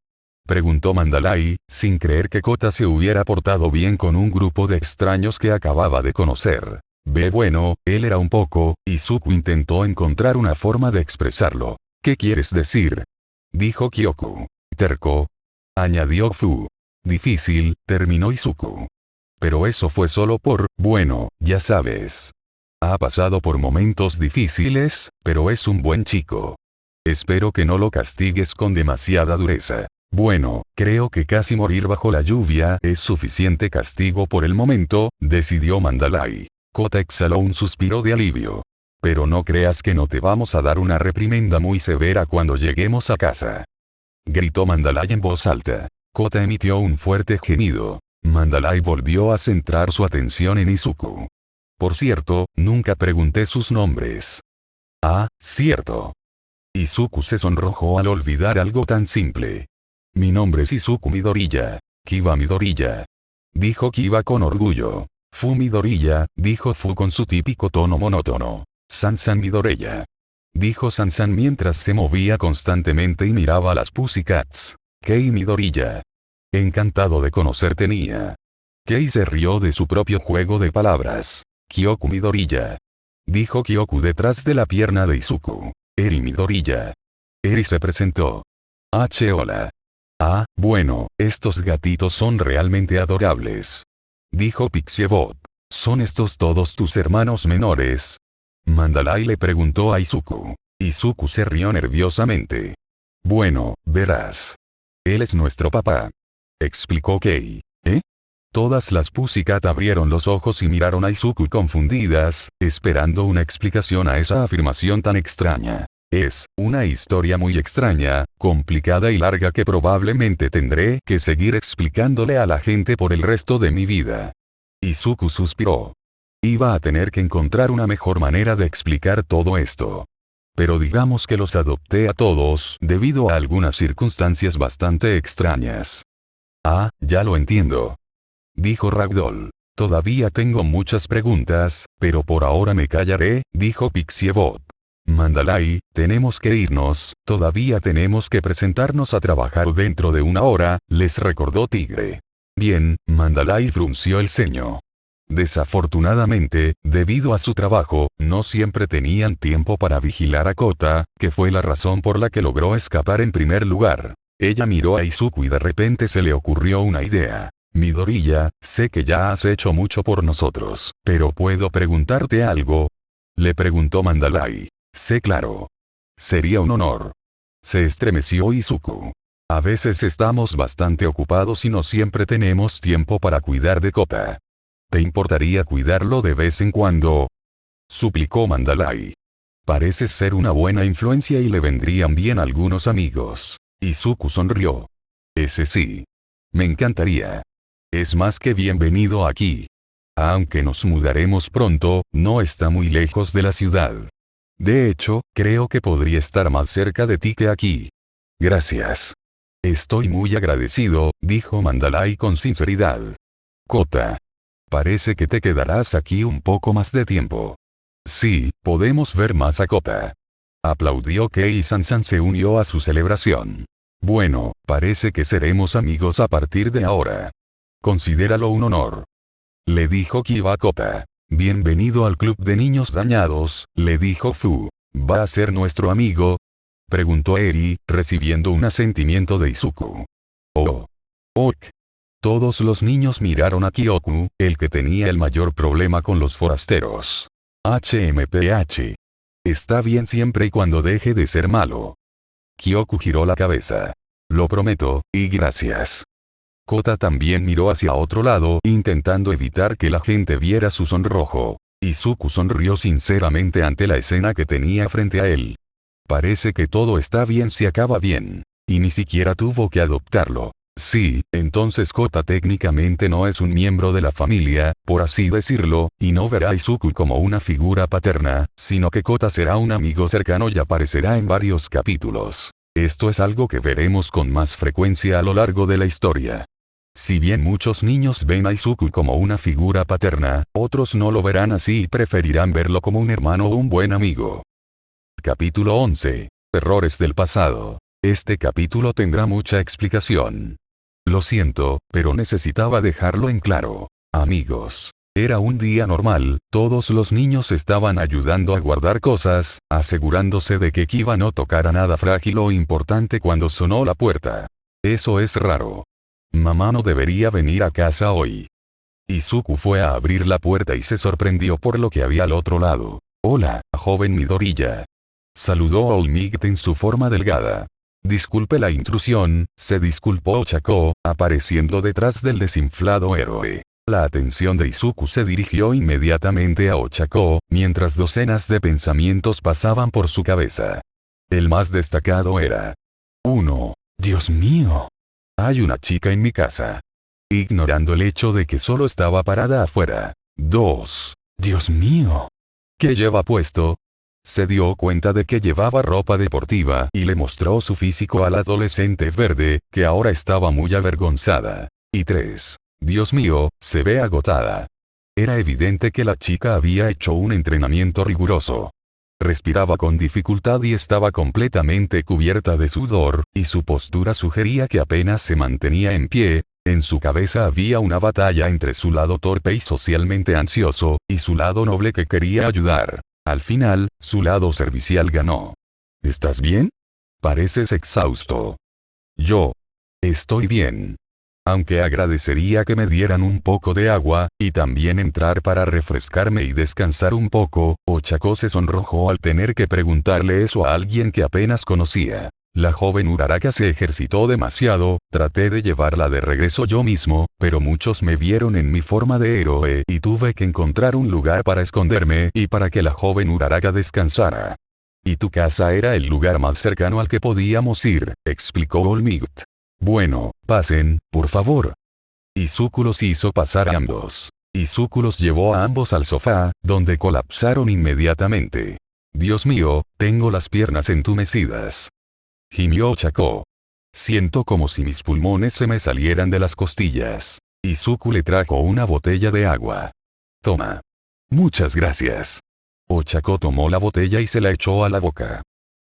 Preguntó Mandalay, sin creer que Kota se hubiera portado bien con un grupo de extraños que acababa de conocer. Bueno, él era un poco, Izuku intentó encontrar una forma de expresarlo. ¿Qué quieres decir? Dijo Kyoku. Terco. Añadió Fu. Difícil, terminó Izuku. Pero eso fue solo por, bueno, ya sabes. Ha pasado por momentos difíciles, pero es un buen chico. Espero que no lo castigues con demasiada dureza. Bueno, creo que casi morir bajo la lluvia es suficiente castigo por el momento, decidió Mandalay. Kota exhaló un suspiro de alivio. Pero no creas que no te vamos a dar una reprimenda muy severa cuando lleguemos a casa. Gritó Mandalay en voz alta. Kota emitió un fuerte gemido. Mandalay volvió a centrar su atención en Izuku. Por cierto, nunca pregunté sus nombres. Ah, cierto. Izuku se sonrojó al olvidar algo tan simple. Mi nombre es Izuku Midoriya. Kiba Midoriya. Dijo Kiba con orgullo. Fu Midoriya, dijo Fu con su típico tono monótono. Sansan Midoriya. Dijo Sansan mientras se movía constantemente y miraba a las Pussycats. Kei Midoriya. Encantado de conocerte, Nia. Kei se rió de su propio juego de palabras. Kyoku Midoriya. Dijo Kyoku detrás de la pierna de Izuku. Eri Midoriya. Eri se presentó. Hola. Ah, bueno, estos gatitos son realmente adorables. Dijo Pixiebot. ¿Son estos todos tus hermanos menores? Mandalay le preguntó a Izuku. Izuku se rió nerviosamente. Bueno, verás. Él es nuestro papá. Explicó Kei. ¿Eh? Todas las Pussycat abrieron los ojos y miraron a Izuku confundidas, esperando una explicación a esa afirmación tan extraña. Es una historia muy extraña, complicada y larga que probablemente tendré que seguir explicándole a la gente por el resto de mi vida. Izuku suspiró. Iba a tener que encontrar una mejor manera de explicar todo esto. Pero digamos que los adopté a todos debido a algunas circunstancias bastante extrañas. Ah, ya lo entiendo. Dijo Ragdoll. Todavía tengo muchas preguntas, pero por ahora me callaré, dijo Pixiebot. Mandalay, tenemos que irnos, todavía tenemos que presentarnos a trabajar dentro de una hora, les recordó Tigre. Bien, Mandalay frunció el ceño. Desafortunadamente, debido a su trabajo, no siempre tenían tiempo para vigilar a Kota, que fue la razón por la que logró escapar en primer lugar. Ella miró a Izuku y de repente se le ocurrió una idea. Midoriya, sé que ya has hecho mucho por nosotros, pero ¿puedo preguntarte algo? Le preguntó Mandalay. Sé, claro. Sería un honor. Se estremeció Izuku. A veces estamos bastante ocupados y no siempre tenemos tiempo para cuidar de Kota. ¿Te importaría cuidarlo de vez en cuando? Suplicó Mandalay. Pareces ser una buena influencia y le vendrían bien algunos amigos. Izuku sonrió. Ese sí. Me encantaría. Es más que bienvenido aquí. Aunque nos mudaremos pronto, no está muy lejos de la ciudad. De hecho, creo que podría estar más cerca de ti que aquí. Gracias. Estoy muy agradecido, dijo Mandalay con sinceridad. Kota. Parece que te quedarás aquí un poco más de tiempo. Sí, podemos ver más a Kota. Aplaudió Kei y Sansan se unió a su celebración. Bueno, parece que seremos amigos a partir de ahora. Considéralo un honor. Le dijo Kiba a Kota. Bienvenido al club de niños dañados, le dijo Fu. ¿Va a ser nuestro amigo? Preguntó Eri, recibiendo un asentimiento de Izuku. Oh. Ok. Todos los niños miraron a Kyoku, el que tenía el mayor problema con los forasteros. HMPH. Está bien siempre y cuando deje de ser malo. Kyoku giró la cabeza. Lo prometo, y gracias. Kota también miró hacia otro lado, intentando evitar que la gente viera su sonrojo. Izuku sonrió sinceramente ante la escena que tenía frente a él. Parece que todo está bien si acaba bien. Y ni siquiera tuvo que adoptarlo. Sí, entonces Kota técnicamente no es un miembro de la familia, por así decirlo, y no verá a Izuku como una figura paterna, sino que Kota será un amigo cercano y aparecerá en varios capítulos. Esto es algo que veremos con más frecuencia a lo largo de la historia. Si bien muchos niños ven a Izuku como una figura paterna, otros no lo verán así y preferirán verlo como un hermano o un buen amigo. Capítulo 11. Errores del pasado. Este capítulo tendrá mucha explicación. Lo siento, pero necesitaba dejarlo en claro. Amigos. Era un día normal, todos los niños estaban ayudando a guardar cosas, asegurándose de que Kiba no tocara nada frágil o importante cuando sonó la puerta. Eso es raro. Mamá no debería venir a casa hoy. Izuku fue a abrir la puerta y se sorprendió por lo que había al otro lado. Hola, joven Midoriya. Saludó a All-Might en su forma delgada. Disculpe la intrusión, se disculpó Ochako, apareciendo detrás del desinflado héroe. La atención de Izuku se dirigió inmediatamente a Ochako, mientras docenas de pensamientos pasaban por su cabeza. El más destacado era: 1. Dios mío. Hay una chica en mi casa. Ignorando el hecho de que solo estaba parada afuera. 2. Dios mío. ¿Qué lleva puesto? Se dio cuenta de que llevaba ropa deportiva y le mostró su físico al adolescente verde, que ahora estaba muy avergonzada. Y 3. Dios mío, se ve agotada. Era evidente que la chica había hecho un entrenamiento riguroso. Respiraba con dificultad y estaba completamente cubierta de sudor, y su postura sugería que apenas se mantenía en pie. En su cabeza había una batalla entre su lado torpe y socialmente ansioso, y su lado noble que quería ayudar. Al final, su lado servicial ganó. ¿Estás bien? Pareces exhausto. Yo. Estoy bien. Aunque agradecería que me dieran un poco de agua, y también entrar para refrescarme y descansar un poco. Ochako se sonrojó al tener que preguntarle eso a alguien que apenas conocía. La joven Uraraka se ejercitó demasiado, traté de llevarla de regreso yo mismo, pero muchos me vieron en mi forma de héroe y tuve que encontrar un lugar para esconderme y para que la joven Uraraka descansara. Y tu casa era el lugar más cercano al que podíamos ir, explicó All Might. Bueno, pasen, por favor. Izuku los hizo pasar a ambos. Izuku los llevó a ambos al sofá, donde colapsaron inmediatamente. Dios mío, tengo las piernas entumecidas. Gimió Ochako. Siento como si mis pulmones se me salieran de las costillas. Izuku le trajo una botella de agua. Toma. Muchas gracias. Ochako tomó la botella y se la echó a la boca.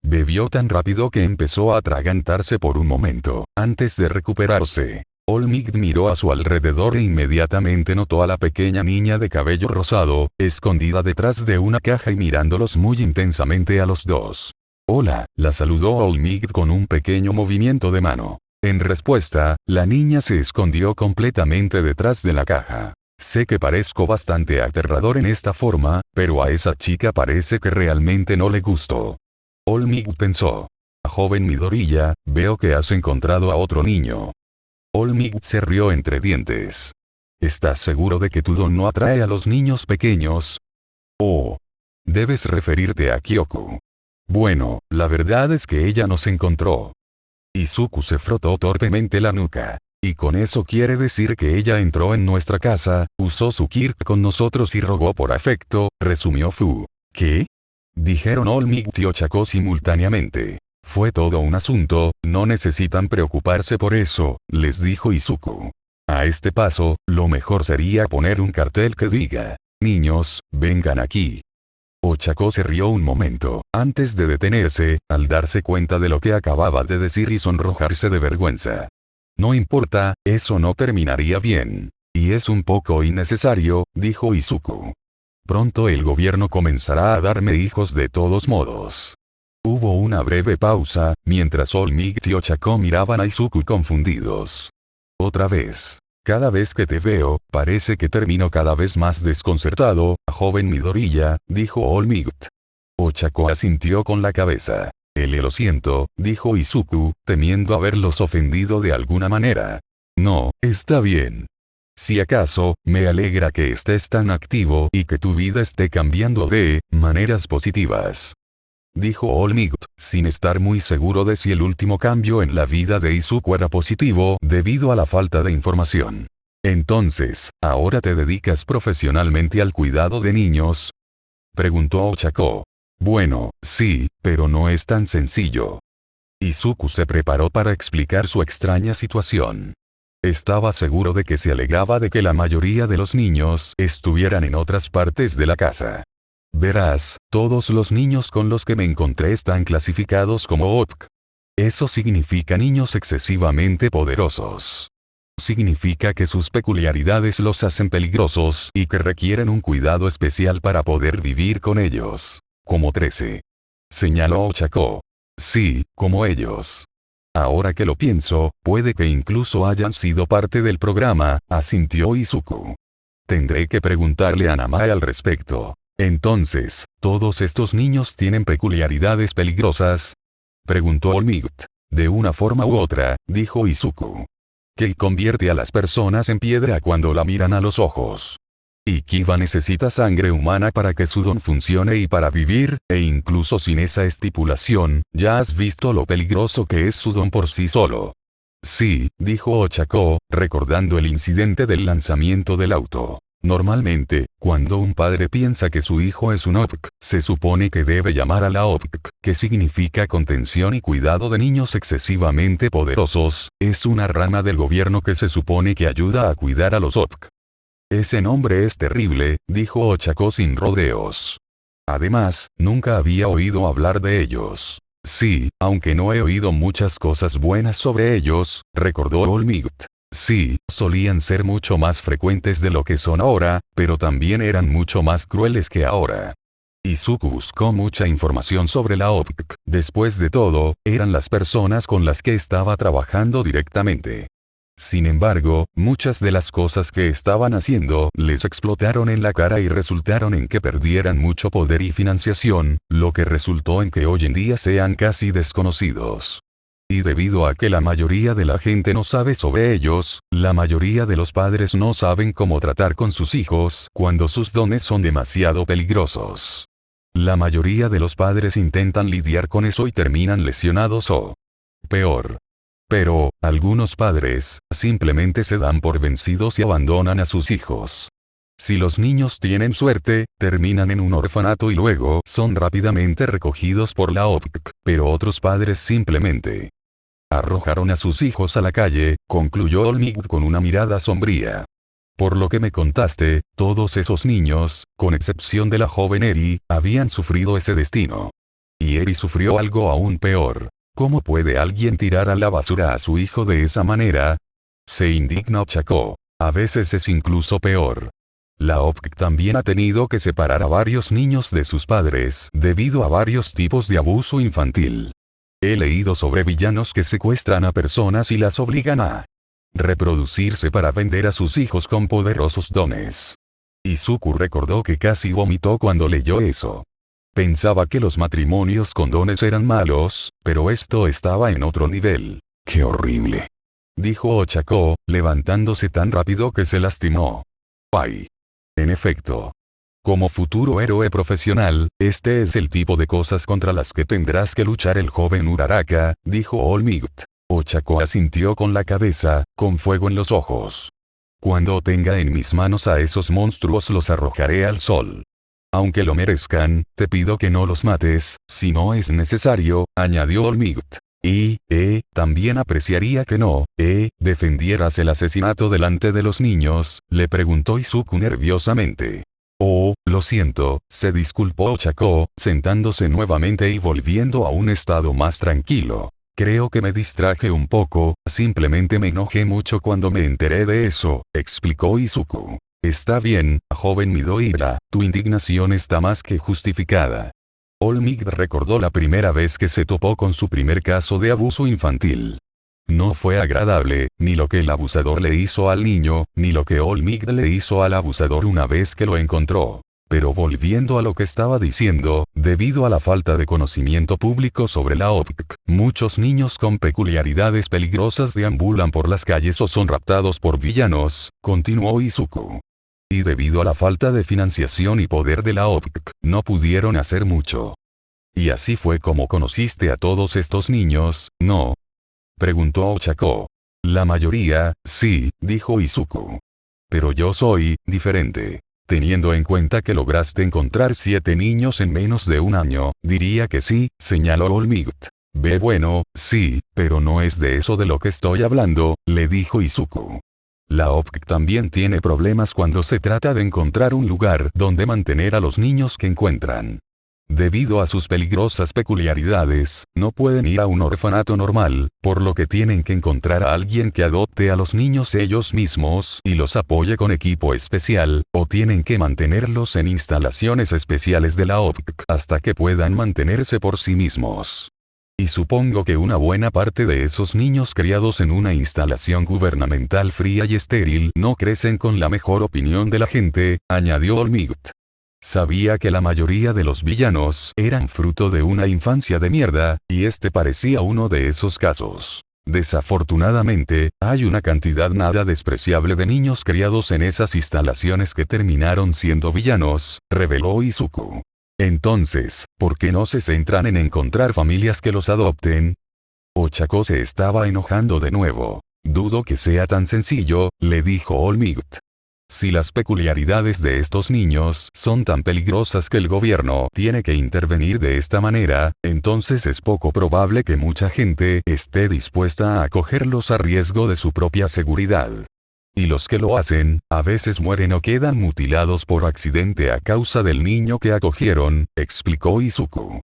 Bebió tan rápido que empezó a atragantarse por un momento, antes de recuperarse. All Might miró a su alrededor e inmediatamente notó a la pequeña niña de cabello rosado, escondida detrás de una caja y mirándolos muy intensamente a los dos. Hola, la saludó All Might con un pequeño movimiento de mano. En respuesta, la niña se escondió completamente detrás de la caja. Sé que parezco bastante aterrador en esta forma, pero a esa chica parece que realmente no le gustó. All Might pensó. Joven Midoriya, veo que has encontrado a otro niño. All Might se rió entre dientes. ¿Estás seguro de que tu don no atrae a los niños pequeños? Oh. Debes referirte a Kyoko. Bueno, la verdad es que ella nos encontró. Izuku se frotó torpemente la nuca. Y con eso quiere decir que ella entró en nuestra casa, usó su kirk con nosotros y rogó por afecto, resumió Fu. ¿Qué? Dijeron All Might y Ochako simultáneamente. Fue todo un asunto, no necesitan preocuparse por eso, les dijo Izuku. A este paso, lo mejor sería poner un cartel que diga: niños, vengan aquí. Ochako se rió un momento, antes de detenerse, al darse cuenta de lo que acababa de decir y sonrojarse de vergüenza. No importa, eso no terminaría bien. Y es un poco innecesario, dijo Izuku. Pronto el gobierno comenzará a darme hijos de todos modos. Hubo una breve pausa, mientras All Might y Ochako miraban a Izuku confundidos. Otra vez. Cada vez que te veo, parece que termino cada vez más desconcertado, joven Midoriya, dijo All Might. Ochako asintió con la cabeza. Lo siento, dijo Izuku, temiendo haberlos ofendido de alguna manera. No, está bien. Si acaso, me alegra que estés tan activo y que tu vida esté cambiando de maneras positivas. Dijo All Might, sin estar muy seguro de si el último cambio en la vida de Izuku era positivo debido a la falta de información. Entonces, ¿ahora te dedicas profesionalmente al cuidado de niños? Preguntó Ochako. Bueno, sí, pero no es tan sencillo. Izuku se preparó para explicar su extraña situación. Estaba seguro de que se alegraba de que la mayoría de los niños estuvieran en otras partes de la casa. Verás, todos los niños con los que me encontré están clasificados como OTK. Eso significa niños excesivamente poderosos. Significa que sus peculiaridades los hacen peligrosos y que requieren un cuidado especial para poder vivir con ellos. Como 13. Señaló Ochako. Sí, como ellos. Ahora que lo pienso, puede que incluso hayan sido parte del programa, asintió Izuku. Tendré que preguntarle a Namae al respecto. Entonces, ¿todos estos niños tienen peculiaridades peligrosas? Preguntó All Might. De una forma u otra, dijo Izuku. que convierte a las personas en piedra cuando la miran a los ojos. Y Kiva necesita sangre humana para que su don funcione y para vivir, e incluso sin esa estipulación, ya has visto lo peligroso que es su don por sí solo. Sí, dijo Ochako, recordando el incidente del lanzamiento del auto. Normalmente, cuando un padre piensa que su hijo es un OPK, se supone que debe llamar a la OPK, que significa contención y cuidado de niños excesivamente poderosos, es una rama del gobierno que se supone que ayuda a cuidar a los OPK. Ese nombre es terrible, dijo Ochako sin rodeos. Además, nunca había oído hablar de ellos. Sí, aunque no he oído muchas cosas buenas sobre ellos, recordó Olmigt. Sí, solían ser mucho más frecuentes de lo que son ahora, pero también eran mucho más crueles que ahora. Izuku buscó mucha información sobre la OPK. Después de todo, eran las personas con las que estaba trabajando directamente. Sin embargo, muchas de las cosas que estaban haciendo les explotaron en la cara y resultaron en que perdieran mucho poder y financiación, lo que resultó en que hoy en día sean casi desconocidos. Y debido a que la mayoría de la gente no sabe sobre ellos, la mayoría de los padres no saben cómo tratar con sus hijos cuando sus dones son demasiado peligrosos. La mayoría de los padres intentan lidiar con eso y terminan lesionados o peor. Pero, algunos padres, simplemente se dan por vencidos y abandonan a sus hijos. Si los niños tienen suerte, terminan en un orfanato y luego son rápidamente recogidos por la OPK, pero otros padres simplemente arrojaron a sus hijos a la calle, concluyó Olmigt con una mirada sombría. Por lo que me contaste, todos esos niños, con excepción de la joven Eri, habían sufrido ese destino. Y Eri sufrió algo aún peor. ¿Cómo puede alguien tirar a la basura a su hijo de esa manera? Se indigna Ochako. A veces es incluso peor. La OPK también ha tenido que separar a varios niños de sus padres debido a varios tipos de abuso infantil. He leído sobre villanos que secuestran a personas y las obligan a reproducirse para vender a sus hijos con poderosos dones. Izuku recordó que casi vomitó cuando leyó eso. Pensaba que los matrimonios con dones eran malos, pero esto estaba en otro nivel. ¡Qué horrible!, dijo Ochako, levantándose tan rápido que se lastimó. ¡Ay! En efecto. Como futuro héroe profesional, este es el tipo de cosas contra las que tendrás que luchar el joven Uraraka, dijo Olmigt. Ochako asintió con la cabeza, con fuego en los ojos. Cuando tenga en mis manos a esos monstruos los arrojaré al sol. Aunque lo merezcan, te pido que no los mates, si no es necesario, añadió Olmigt. Y, también apreciaría que no, defendieras el asesinato delante de los niños, le preguntó Izuku nerviosamente. Oh, lo siento, se disculpó Ochako, sentándose nuevamente y volviendo a un estado más tranquilo. Creo que me distraje un poco, simplemente me enojé mucho cuando me enteré de eso, explicó Izuku. Está bien, joven Midoriya, tu indignación está más que justificada. Olmigt recordó la primera vez que se topó con su primer caso de abuso infantil. No fue agradable, ni lo que el abusador le hizo al niño, ni lo que Olmigt le hizo al abusador una vez que lo encontró. Pero volviendo a lo que estaba diciendo, debido a la falta de conocimiento público sobre la OPK, muchos niños con peculiaridades peligrosas deambulan por las calles o son raptados por villanos, continuó Izuku. Y debido a la falta de financiación y poder de la OPK, no pudieron hacer mucho. Y así fue como conociste a todos estos niños, ¿no?, preguntó Ochako. La mayoría, sí, dijo Izuku. Pero yo soy diferente. Teniendo en cuenta que lograste encontrar 7 niños en menos de un año, diría que sí, señaló Olmigt. Bueno, sí, pero no es de eso de lo que estoy hablando, le dijo Izuku. La OPK también tiene problemas cuando se trata de encontrar un lugar donde mantener a los niños que encuentran. Debido a sus peligrosas peculiaridades, no pueden ir a un orfanato normal, por lo que tienen que encontrar a alguien que adopte a los niños ellos mismos y los apoye con equipo especial, o tienen que mantenerlos en instalaciones especiales de la OPK hasta que puedan mantenerse por sí mismos. Y supongo que una buena parte de esos niños criados en una instalación gubernamental fría y estéril no crecen con la mejor opinión de la gente, añadió Olmigt. Sabía que la mayoría de los villanos eran fruto de una infancia de mierda, y este parecía uno de esos casos. Desafortunadamente, hay una cantidad nada despreciable de niños criados en esas instalaciones que terminaron siendo villanos, reveló Izuku. Entonces, ¿por qué no se centran en encontrar familias que los adopten? Ochako se estaba enojando de nuevo. Dudo que sea tan sencillo, le dijo All Might. Si las peculiaridades de estos niños son tan peligrosas que el gobierno tiene que intervenir de esta manera, entonces es poco probable que mucha gente esté dispuesta a acogerlos a riesgo de su propia seguridad. Y los que lo hacen, a veces mueren o quedan mutilados por accidente a causa del niño que acogieron, explicó Izuku.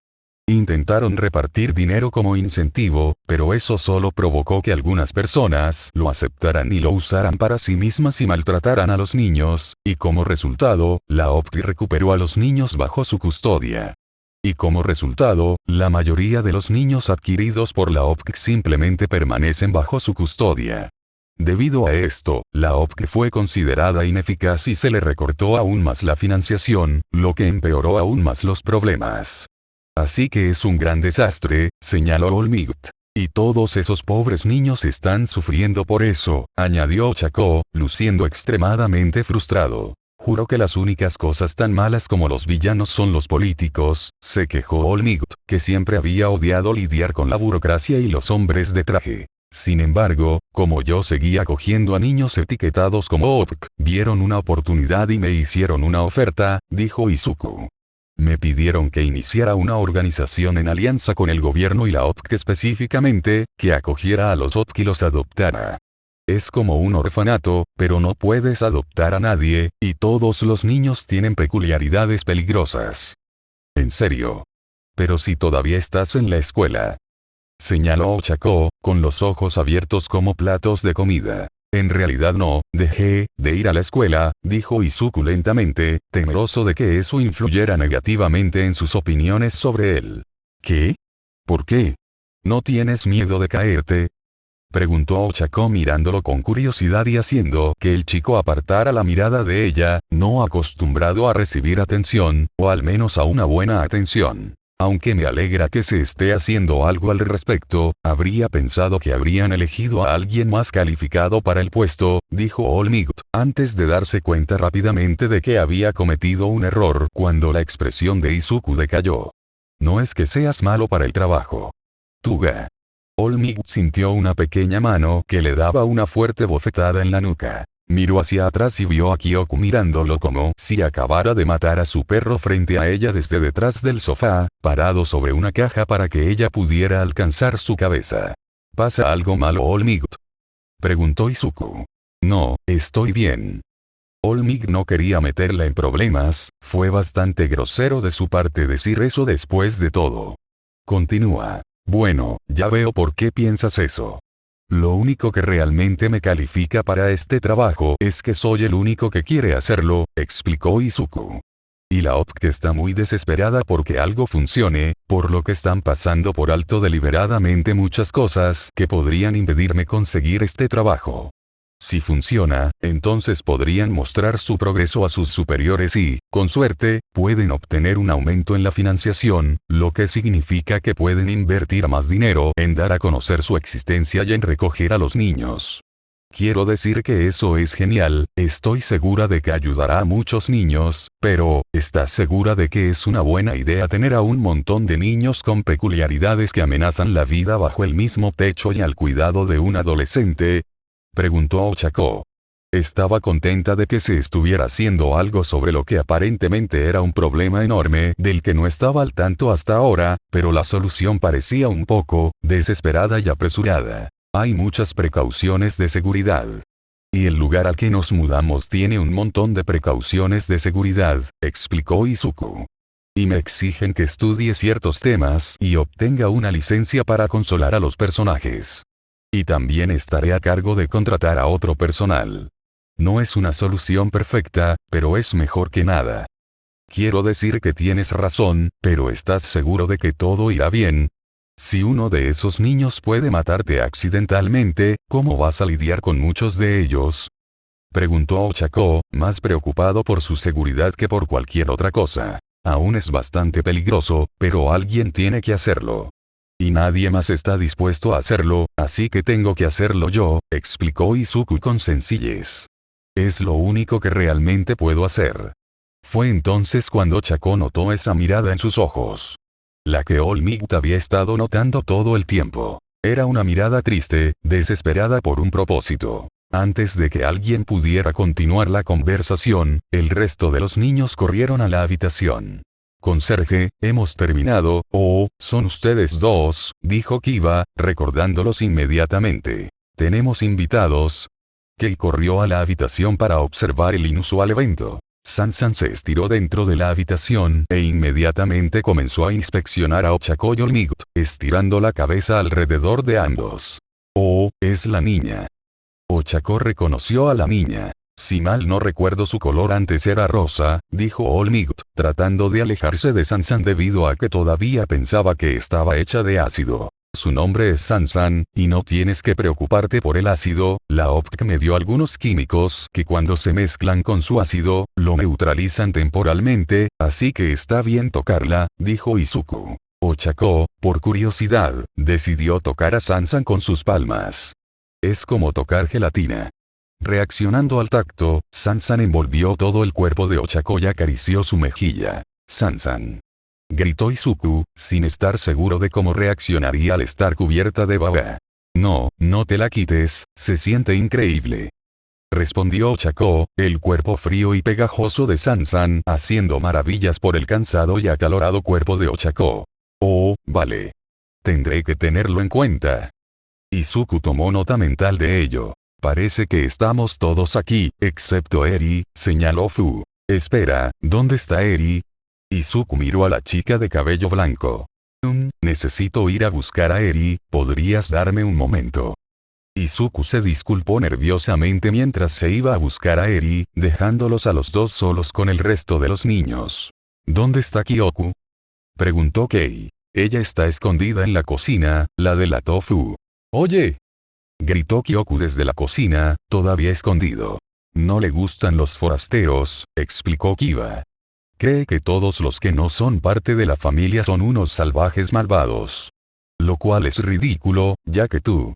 Intentaron repartir dinero como incentivo, pero eso solo provocó que algunas personas lo aceptaran y lo usaran para sí mismas y maltrataran a los niños, y como resultado, la OPTI recuperó a los niños bajo su custodia. Y como resultado, la mayoría de los niños adquiridos por la OPTI simplemente permanecen bajo su custodia. Debido a esto, la OPTI fue considerada ineficaz y se le recortó aún más la financiación, lo que empeoró aún más los problemas. Así que es un gran desastre, señaló All Might. Y todos esos pobres niños están sufriendo por eso, añadió Ochako, luciendo extremadamente frustrado. Juro que las únicas cosas tan malas como los villanos son los políticos, se quejó All Might, que siempre había odiado lidiar con la burocracia y los hombres de traje. Sin embargo, como yo seguía cogiendo a niños etiquetados como OPK, vieron una oportunidad y me hicieron una oferta, dijo Izuku. Me pidieron que iniciara una organización en alianza con el gobierno y la OPK específicamente, que acogiera a los OPK y los adoptara. Es como un orfanato, pero no puedes adoptar a nadie, y todos los niños tienen peculiaridades peligrosas. ¿En serio? Pero si todavía estás en la escuela. Señaló Ochako, con los ojos abiertos como platos de comida. En realidad no, dejé de ir a la escuela, dijo Izuku lentamente, temeroso de que eso influyera negativamente en sus opiniones sobre él. ¿Qué? ¿Por qué? ¿No tienes miedo de caerte? Preguntó Ochako mirándolo con curiosidad y haciendo que el chico apartara la mirada de ella, no acostumbrado a recibir atención, o al menos a una buena atención. Aunque me alegra que se esté haciendo algo al respecto, habría pensado que habrían elegido a alguien más calificado para el puesto, dijo All Might, antes de darse cuenta rápidamente de que había cometido un error cuando la expresión de Izuku decayó. No es que seas malo para el trabajo. Tuga. All Might sintió una pequeña mano que le daba una fuerte bofetada en la nuca. Miró hacia atrás y vio a Kyoku mirándolo como si acabara de matar a su perro frente a ella desde detrás del sofá, parado sobre una caja para que ella pudiera alcanzar su cabeza. ¿Pasa algo malo, All Might?, preguntó Izuku. No, estoy bien. All Might no quería meterla en problemas, fue bastante grosero de su parte decir eso después de todo. Continúa. Bueno, ya veo por qué piensas eso. Lo único que realmente me califica para este trabajo es que soy el único que quiere hacerlo, explicó Izuku. Y la OPK está muy desesperada porque algo funcione, por lo que están pasando por alto deliberadamente muchas cosas que podrían impedirme conseguir este trabajo. Si funciona, entonces podrían mostrar su progreso a sus superiores y, con suerte, pueden obtener un aumento en la financiación, lo que significa que pueden invertir más dinero en dar a conocer su existencia y en recoger a los niños. Quiero decir que eso es genial, estoy segura de que ayudará a muchos niños, pero, ¿estás segura de que es una buena idea tener a un montón de niños con peculiaridades que amenazan la vida bajo el mismo techo y al cuidado de un adolescente?, preguntó Ochako. Estaba contenta de que se estuviera haciendo algo sobre lo que aparentemente era un problema enorme del que no estaba al tanto hasta ahora, pero la solución parecía un poco desesperada y apresurada. Hay muchas precauciones de seguridad. Y el lugar al que nos mudamos tiene un montón de precauciones de seguridad, explicó Izuku. Y me exigen que estudie ciertos temas y obtenga una licencia para consolar a los personajes. Y también estaré a cargo de contratar a otro personal. No es una solución perfecta, pero es mejor que nada. Quiero decir que tienes razón, pero ¿estás seguro de que todo irá bien? Si uno de esos niños puede matarte accidentalmente, ¿cómo vas a lidiar con muchos de ellos?, preguntó Ochako, más preocupado por su seguridad que por cualquier otra cosa. Aún es bastante peligroso, pero alguien tiene que hacerlo. Y nadie más está dispuesto a hacerlo, así que tengo que hacerlo yo, explicó Izuku con sencillez. Es lo único que realmente puedo hacer. Fue entonces cuando Chako notó esa mirada en sus ojos. La que All Might había estado notando todo el tiempo. Era una mirada triste, desesperada por un propósito. Antes de que alguien pudiera continuar la conversación, el resto de los niños corrieron a la habitación. Conserje, hemos terminado. Oh, son ustedes dos, dijo Kiba, recordándolos inmediatamente. Tenemos invitados. Kei corrió a la habitación para observar el inusual evento. Sansan se estiró dentro de la habitación e inmediatamente comenzó a inspeccionar a Ochako y All Might, estirando la cabeza alrededor de ambos. Oh, es la niña. Ochako reconoció a la niña. Si mal no recuerdo su color antes era rosa, dijo All Might, tratando de alejarse de Sansan debido a que todavía pensaba que estaba hecha de ácido. Su nombre es Sansan, y no tienes que preocuparte por el ácido. La OPK me dio algunos químicos que cuando se mezclan con su ácido, lo neutralizan temporalmente, así que está bien tocarla, dijo Izuku. Ochako, por curiosidad, decidió tocar a Sansan con sus palmas. Es como tocar gelatina. Reaccionando al tacto, Sansan envolvió todo el cuerpo de Ochako y acarició su mejilla. Sansan. Gritó Izuku, sin estar seguro de cómo reaccionaría al estar cubierta de baba. No, no te la quites, se siente increíble. Respondió Ochako, el cuerpo frío y pegajoso de Sansan haciendo maravillas por el cansado y acalorado cuerpo de Ochako. Oh, vale. Tendré que tenerlo en cuenta. Izuku tomó nota mental de ello. Parece que estamos todos aquí, excepto Eri, señaló Fu. Espera, ¿dónde está Eri? Izuku miró a la chica de cabello blanco. Necesito ir a buscar a Eri, ¿podrías darme un momento? Izuku se disculpó nerviosamente mientras se iba a buscar a Eri, dejándolos a los dos solos con el resto de los niños. ¿Dónde está Kyoku? Preguntó Kei. Ella está escondida en la cocina, la delató Fu. Oye. Gritó Kyoku desde la cocina, todavía escondido. No le gustan los forasteros, explicó Kiba. Cree que todos los que no son parte de la familia son unos salvajes malvados. Lo cual es ridículo, ya que tú.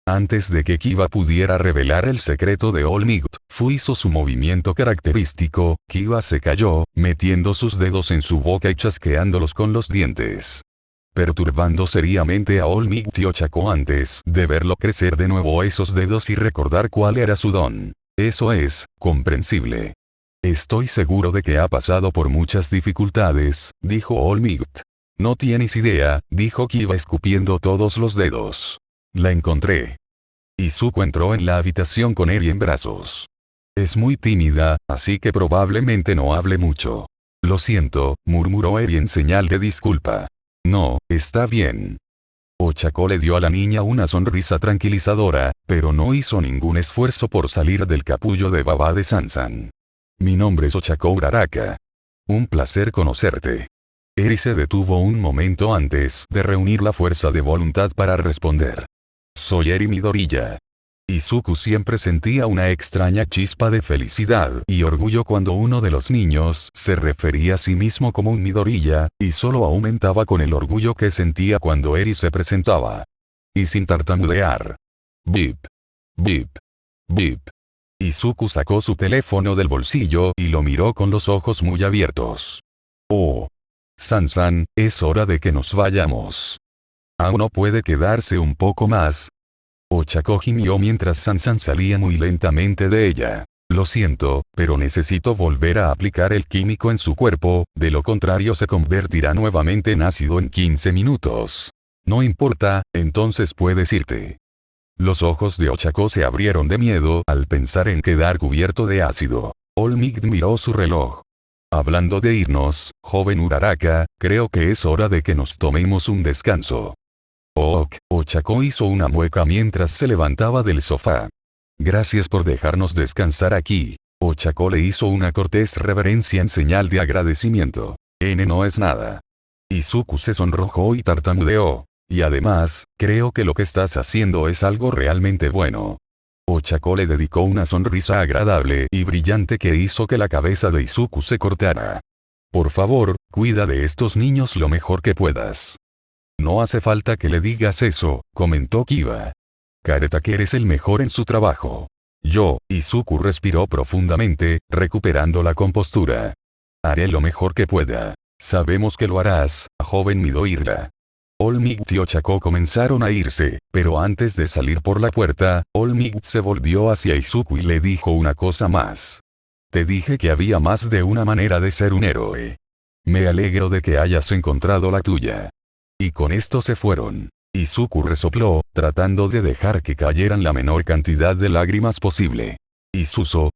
Antes de que Kiba pudiera revelar el secreto de All Might, Fu hizo su movimiento característico. Kiba se cayó, metiendo sus dedos en su boca y chasqueándolos con los dientes. Perturbando seriamente a All Might y Ochako antes de verlo crecer de nuevo esos dedos y recordar cuál era su don. Eso es, comprensible. Estoy seguro de que ha pasado por muchas dificultades, dijo All Might. No tienes idea, dijo Kiba escupiendo todos los dedos. La encontré. Izuku entró en la habitación con Eri en brazos. Es muy tímida, así que probablemente no hable mucho. Lo siento, murmuró Eri en señal de disculpa. No, está bien. Ochako le dio a la niña una sonrisa tranquilizadora, pero no hizo ningún esfuerzo por salir del capullo de baba de Sansan. Mi nombre es Ochako Uraraka. Un placer conocerte. Eri se detuvo un momento antes de reunir la fuerza de voluntad para responder. Soy Eri Midoriya. Izuku siempre sentía una extraña chispa de felicidad y orgullo cuando uno de los niños se refería a sí mismo como un Midoriya, y solo aumentaba con el orgullo que sentía cuando Eri se presentaba. Y sin tartamudear. Bip. Bip. Bip. Izuku sacó su teléfono del bolsillo y lo miró con los ojos muy abiertos. Oh. Sansan, es hora de que nos vayamos. ¿Aún no puede quedarse un poco más? Ochako gimió mientras Sansan salía muy lentamente de ella. Lo siento, pero necesito volver a aplicar el químico en su cuerpo, de lo contrario se convertirá nuevamente en ácido en 15 minutos. No importa, entonces puedes irte. Los ojos de Ochako se abrieron de miedo al pensar en quedar cubierto de ácido. All Might miró su reloj. Hablando de irnos, joven Uraraka, creo que es hora de que nos tomemos un descanso. Ochako hizo una mueca mientras se levantaba del sofá. Gracias por dejarnos descansar aquí. Ochako le hizo una cortés reverencia en señal de agradecimiento. No es nada. Izuku se sonrojó y tartamudeó. Y además, creo que lo que estás haciendo es algo realmente bueno. Ochako le dedicó una sonrisa agradable y brillante que hizo que la cabeza de Izuku se cortara. Por favor, cuida de estos niños lo mejor que puedas. No hace falta que le digas eso, comentó Kiba. Karetake eres el mejor en su trabajo. Izuku respiró profundamente, recuperando la compostura. Haré lo mejor que pueda. Sabemos que lo harás, joven Midoriya. All Might y Ochako comenzaron a irse, pero antes de salir por la puerta, All Might se volvió hacia Izuku y le dijo una cosa más. Te dije que había más de una manera de ser un héroe. Me alegro de que hayas encontrado la tuya. Y con esto se fueron. Izuku resopló, tratando de dejar que cayeran la menor cantidad de lágrimas posible. Isuzo.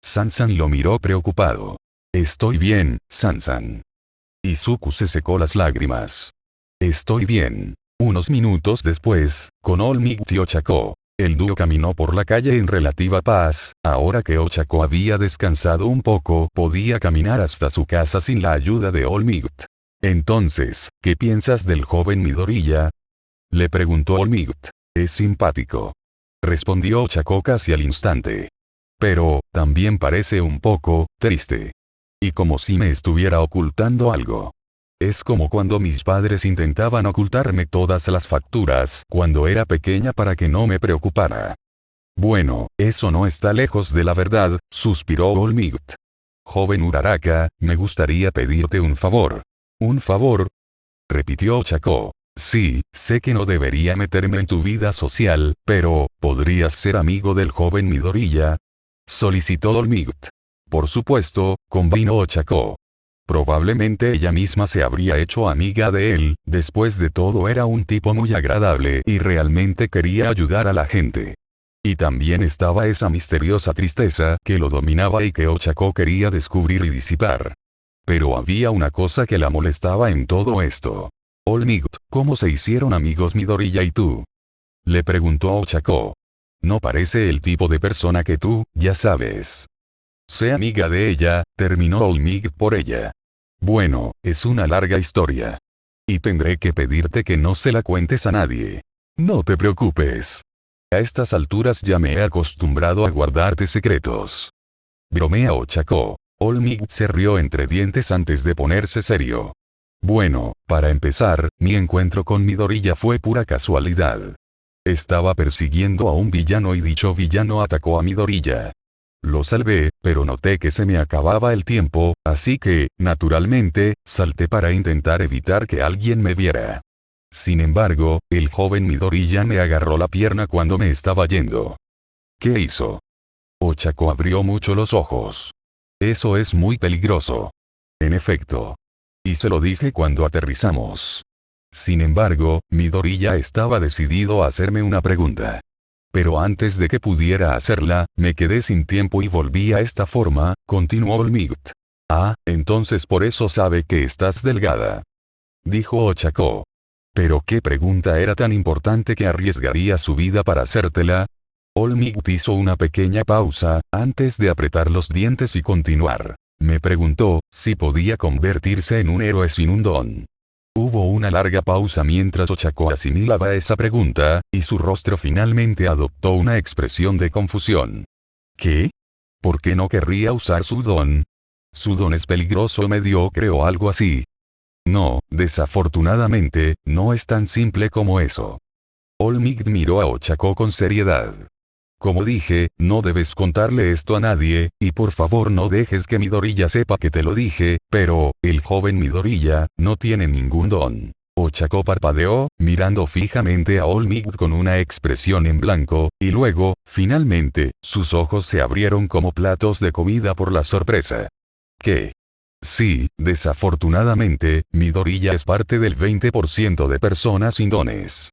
Sansan lo miró preocupado. Estoy bien, Sansan. Izuku se secó las lágrimas. Estoy bien. Unos minutos después, con All Might y Ochako, el dúo caminó por la calle en relativa paz. Ahora que Ochako había descansado un poco, podía caminar hasta su casa sin la ayuda de All Might. Entonces, ¿qué piensas del joven Midoriya? Le preguntó All Might. Es simpático. Respondió Ochako casi al instante. Pero, también parece un poco triste. Y como si me estuviera ocultando algo. Es como cuando mis padres intentaban ocultarme todas las facturas cuando era pequeña para que no me preocupara. Bueno, eso no está lejos de la verdad, suspiró All Might. Joven Uraraka, me gustaría pedirte un favor. ¿Un favor? Repitió Ochako. Sí, sé que no debería meterme en tu vida social, pero, ¿podrías ser amigo del joven Midoriya? Solicitó All Might. Por supuesto, convino Ochako. Probablemente ella misma se habría hecho amiga de él, después de todo era un tipo muy agradable y realmente quería ayudar a la gente. Y también estaba esa misteriosa tristeza que lo dominaba y que Ochako quería descubrir y disipar. Pero había una cosa que la molestaba en todo esto. All Might, ¿cómo se hicieron amigos Midoriya y tú? Le preguntó Ochako. No parece el tipo de persona que tú, ya sabes. Sé amiga de ella, terminó All Might por ella. Bueno, es una larga historia. Y tendré que pedirte que no se la cuentes a nadie. No te preocupes. A estas alturas ya me he acostumbrado a guardarte secretos. Bromea Ochako. All Might se rió entre dientes antes de ponerse serio. Bueno, para empezar, mi encuentro con Midoriya fue pura casualidad. Estaba persiguiendo a un villano y dicho villano atacó a Midoriya. Lo salvé, pero noté que se me acababa el tiempo, así que, naturalmente, salté para intentar evitar que alguien me viera. Sin embargo, el joven Midoriya me agarró la pierna cuando me estaba yendo. ¿Qué hizo? Ochako abrió mucho los ojos. Eso es muy peligroso. En efecto. Y se lo dije cuando aterrizamos. Sin embargo, Midoriya estaba decidido a hacerme una pregunta. Pero antes de que pudiera hacerla, me quedé sin tiempo y volví a esta forma, continuó All Might. Ah, entonces por eso sabe que estás delgada. Dijo Ochako. ¿Pero qué pregunta era tan importante que arriesgaría su vida para hacértela? All Might hizo una pequeña pausa, antes de apretar los dientes y continuar. Me preguntó, si podía convertirse en un héroe sin un don. Hubo una larga pausa mientras Ochako asimilaba esa pregunta, y su rostro finalmente adoptó una expresión de confusión. ¿Qué? ¿Por qué no querría usar su don? Su don es peligroso o mediocre o algo así. No, desafortunadamente, no es tan simple como eso. All Might miró a Ochako con seriedad. Como dije, no debes contarle esto a nadie, y por favor no dejes que Midoriya sepa que te lo dije, pero, el joven Midoriya, no tiene ningún don. Ochako parpadeó, mirando fijamente a All Might con una expresión en blanco, y luego, finalmente, sus ojos se abrieron como platos de comida por la sorpresa. ¿Qué? Sí, desafortunadamente, Midoriya es parte del 20% de personas sin dones.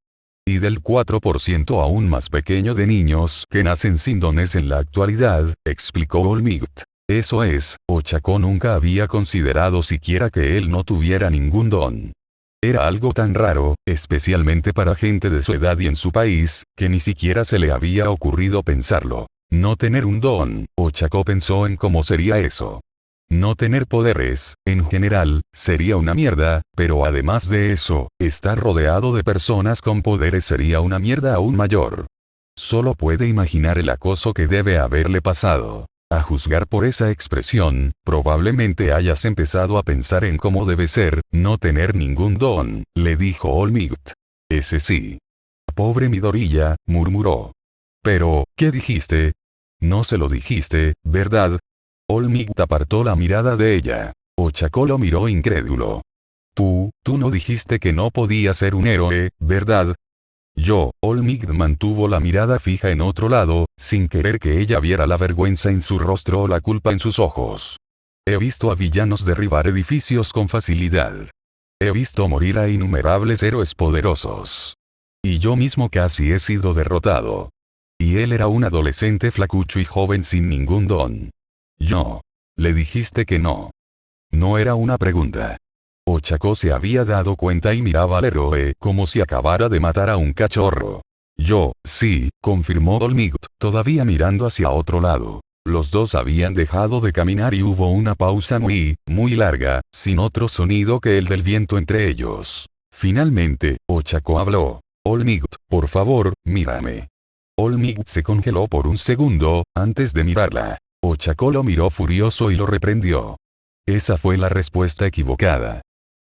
Y del 4% aún más pequeño de niños que nacen sin dones en la actualidad, explicó All Might. Eso es, Ochako nunca había considerado siquiera que él no tuviera ningún don. Era algo tan raro, especialmente para gente de su edad y en su país, que ni siquiera se le había ocurrido pensarlo. No tener un don, Ochako pensó en cómo sería eso. No tener poderes, en general, sería una mierda, pero además de eso, estar rodeado de personas con poderes sería una mierda aún mayor. Solo puede imaginar el acoso que debe haberle pasado. A juzgar por esa expresión, probablemente hayas empezado a pensar en cómo debe ser, no tener ningún don, le dijo Olmigt. Ese sí. Pobre Midoriya, murmuró. Pero, ¿qué dijiste? No se lo dijiste, ¿verdad? Olmigt apartó la mirada de ella. Ochako lo miró incrédulo. Tú no dijiste que no podía ser un héroe, ¿verdad? Olmigt mantuvo la mirada fija en otro lado, sin querer que ella viera la vergüenza en su rostro o la culpa en sus ojos. He visto a villanos derribar edificios con facilidad. He visto morir a innumerables héroes poderosos. Y yo mismo casi he sido derrotado. Y él era un adolescente flacucho y joven sin ningún don. Le dijiste que no. No era una pregunta. Ochako se había dado cuenta y miraba al héroe como si acabara de matar a un cachorro. Sí, confirmó Olmigt, todavía mirando hacia otro lado. Los dos habían dejado de caminar y hubo una pausa muy larga, sin otro sonido que el del viento entre ellos. Finalmente, Ochako habló. Olmigt, por favor, mírame. Olmigt se congeló por un segundo, antes de mirarla. Ochako lo miró furioso y lo reprendió. Esa fue la respuesta equivocada.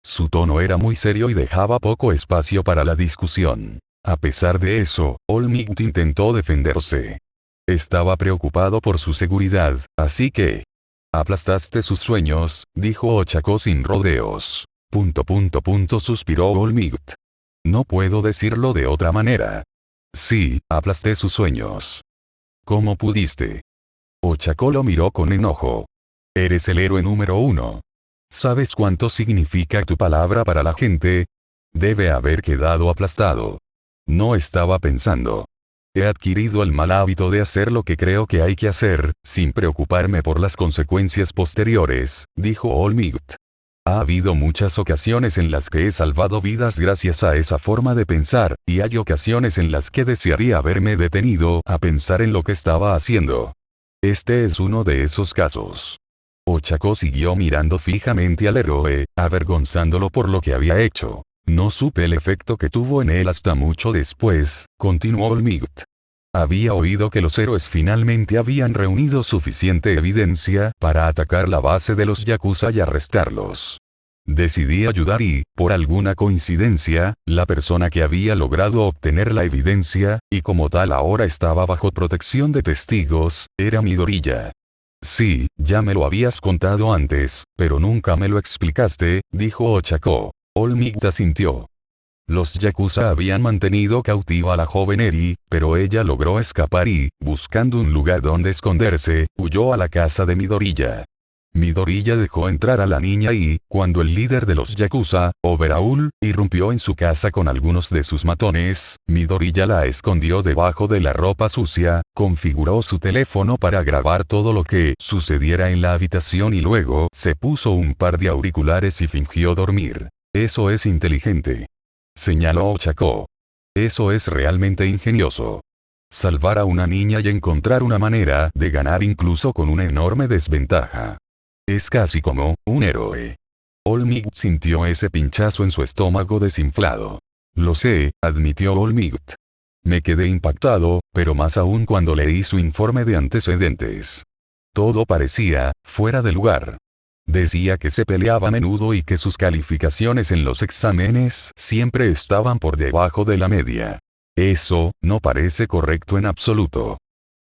Su tono era muy serio y dejaba poco espacio para la discusión. A pesar de eso, Olmigt intentó defenderse. Estaba preocupado por su seguridad, así que... Aplastaste sus sueños, dijo Ochako sin rodeos. Suspiró Olmigt. No puedo decirlo de otra manera. Sí, aplasté sus sueños. ¿Cómo pudiste? Ochako lo miró con enojo. Eres el héroe número 1. ¿Sabes cuánto significa tu palabra para la gente? Debe haber quedado aplastado. No estaba pensando. He adquirido el mal hábito de hacer lo que creo que hay que hacer, sin preocuparme por las consecuencias posteriores, dijo Olmigt. Ha habido muchas ocasiones en las que he salvado vidas gracias a esa forma de pensar, y hay ocasiones en las que desearía haberme detenido a pensar en lo que estaba haciendo. Este es uno de esos casos. Ochako siguió mirando fijamente al héroe, avergonzándolo por lo que había hecho. No supe el efecto que tuvo en él hasta mucho después, continuó Olmigt. Había oído que los héroes finalmente habían reunido suficiente evidencia para atacar la base de los Yakuza y arrestarlos. Decidí ayudar y, por alguna coincidencia, la persona que había logrado obtener la evidencia, y como tal ahora estaba bajo protección de testigos, era Midoriya. Sí, ya me lo habías contado antes, pero nunca me lo explicaste, dijo Ochako. Olmigt asintió. Los Yakuza habían mantenido cautiva a la joven Eri, pero ella logró escapar y, buscando un lugar donde esconderse, huyó a la casa de Midoriya. Midoriya dejó entrar a la niña y, cuando el líder de los Yakuza, Overhaul, irrumpió en su casa con algunos de sus matones, Midoriya la escondió debajo de la ropa sucia, configuró su teléfono para grabar todo lo que sucediera en la habitación y luego se puso un par de auriculares y fingió dormir. Eso es inteligente. Señaló Ochako. Eso es realmente ingenioso. Salvar a una niña y encontrar una manera de ganar incluso con una enorme desventaja. Es casi como un héroe. Olmigt sintió ese pinchazo en su estómago desinflado. Lo sé, admitió Olmigt. Me quedé impactado, pero más aún cuando leí su informe de antecedentes. Todo parecía fuera de lugar. Decía que se peleaba a menudo y que sus calificaciones en los exámenes siempre estaban por debajo de la media. Eso no parece correcto en absoluto.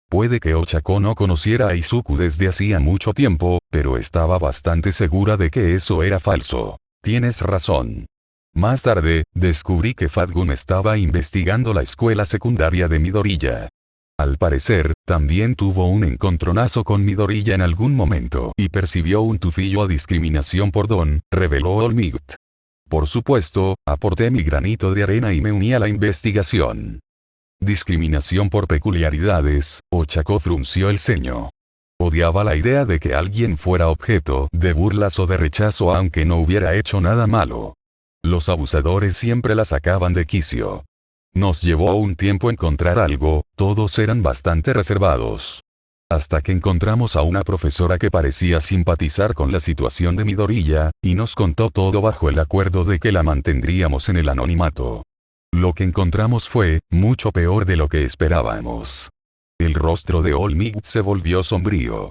Puede que Ochako no conociera a Izuku desde hacía mucho tiempo, pero estaba bastante segura de que eso era falso. Tienes razón. Más tarde, descubrí que Fatgun estaba investigando la escuela secundaria de Midoriya. Al parecer, también tuvo un encontronazo con Midoriya en algún momento y percibió un tufillo a discriminación por don, reveló Olmigt. Por supuesto, aporté mi granito de arena y me uní a la investigación. Discriminación por peculiaridades, Ochako frunció el ceño. Odiaba la idea de que alguien fuera objeto de burlas o de rechazo aunque no hubiera hecho nada malo. Los abusadores siempre la sacaban de quicio. Nos llevó un tiempo encontrar algo, todos eran bastante reservados. Hasta que encontramos a una profesora que parecía simpatizar con la situación de Midoriya, y nos contó todo bajo el acuerdo de que la mantendríamos en el anonimato. Lo que encontramos fue mucho peor de lo que esperábamos. El rostro de Olmigt se volvió sombrío.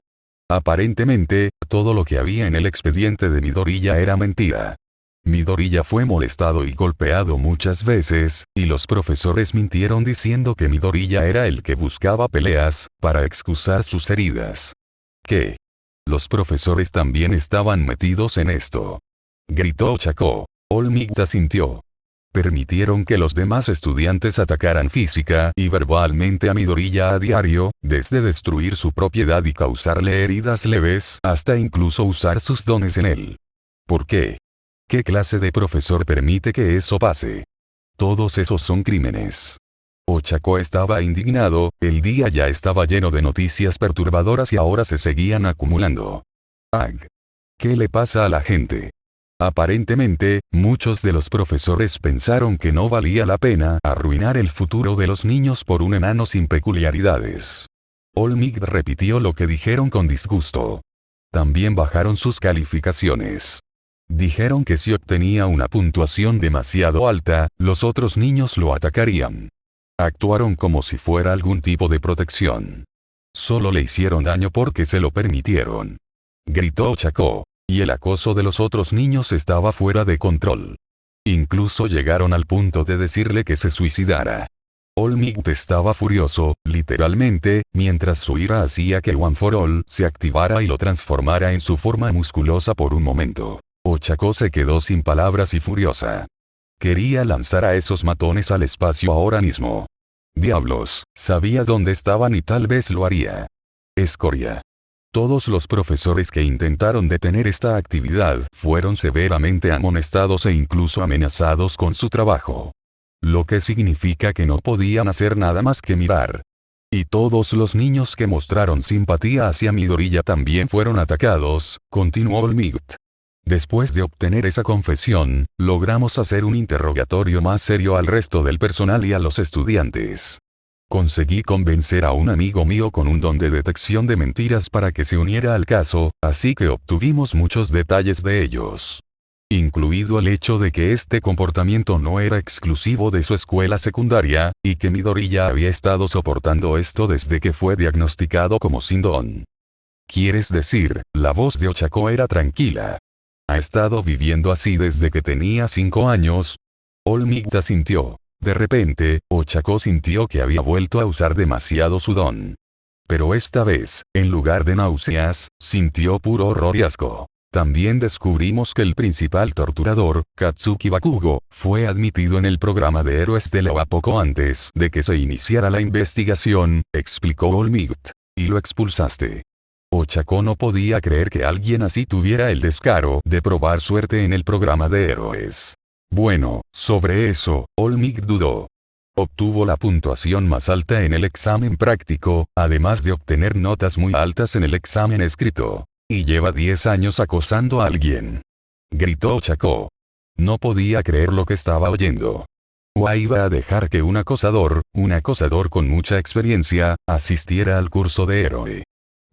Aparentemente, todo lo que había en el expediente de Midoriya era mentira. Midoriya fue molestado y golpeado muchas veces, y los profesores mintieron diciendo que Midoriya era el que buscaba peleas, para excusar sus heridas. ¿Qué? Los profesores también estaban metidos en esto. Gritó Ochako. All Might asintió. Permitieron que los demás estudiantes atacaran física y verbalmente a Midoriya a diario, desde destruir su propiedad y causarle heridas leves, hasta incluso usar sus dones en él. ¿Por qué? ¿Qué clase de profesor permite que eso pase? Todos esos son crímenes. Ochako estaba indignado, el día ya estaba lleno de noticias perturbadoras y ahora se seguían acumulando. ¡Ag! ¿Qué le pasa a la gente? Aparentemente, muchos de los profesores pensaron que no valía la pena arruinar el futuro de los niños por un enano sin peculiaridades. All Might repitió lo que dijeron con disgusto. También bajaron sus calificaciones. Dijeron que si obtenía una puntuación demasiado alta, los otros niños lo atacarían. Actuaron como si fuera algún tipo de protección. Solo le hicieron daño porque se lo permitieron. Gritó Ochako. Y el acoso de los otros niños estaba fuera de control. Incluso llegaron al punto de decirle que se suicidara. All Might estaba furioso, literalmente, mientras su ira hacía que One for All se activara y lo transformara en su forma musculosa por un momento. Ochako se quedó sin palabras y furiosa. Quería lanzar a esos matones al espacio ahora mismo. Diablos, sabía dónde estaban y tal vez lo haría. Escoria. Todos los profesores que intentaron detener esta actividad fueron severamente amonestados e incluso amenazados con su trabajo. Lo que significa que no podían hacer nada más que mirar. Y todos los niños que mostraron simpatía hacia Midoriya también fueron atacados, continuó All Might. Después de obtener esa confesión, logramos hacer un interrogatorio más serio al resto del personal y a los estudiantes. Conseguí convencer a un amigo mío con un don de detección de mentiras para que se uniera al caso, así que obtuvimos muchos detalles de ellos. Incluido el hecho de que este comportamiento no era exclusivo de su escuela secundaria, y que Midoriya había estado soportando esto desde que fue diagnosticado como sin don. ¿Quieres decir? La voz de Ochako era tranquila. ¿Ha estado viviendo así desde que tenía 5 años? All Might asintió. De repente, Ochako sintió que había vuelto a usar demasiado su don. Pero esta vez, en lugar de náuseas, sintió puro horror y asco. También descubrimos que el principal torturador, Katsuki Bakugo, fue admitido en el programa de héroes de la poco antes de que se iniciara la investigación, explicó All Might. Y lo expulsaste. Ochako no podía creer que alguien así tuviera el descaro de probar suerte en el programa de héroes. Bueno, sobre eso, All Might dudó. Obtuvo la puntuación más alta en el examen práctico, además de obtener notas muy altas en el examen escrito. Y lleva 10 años acosando a alguien. Gritó Ochako. No podía creer lo que estaba oyendo. ¿O iba a dejar que un acosador con mucha experiencia, asistiera al curso de héroe?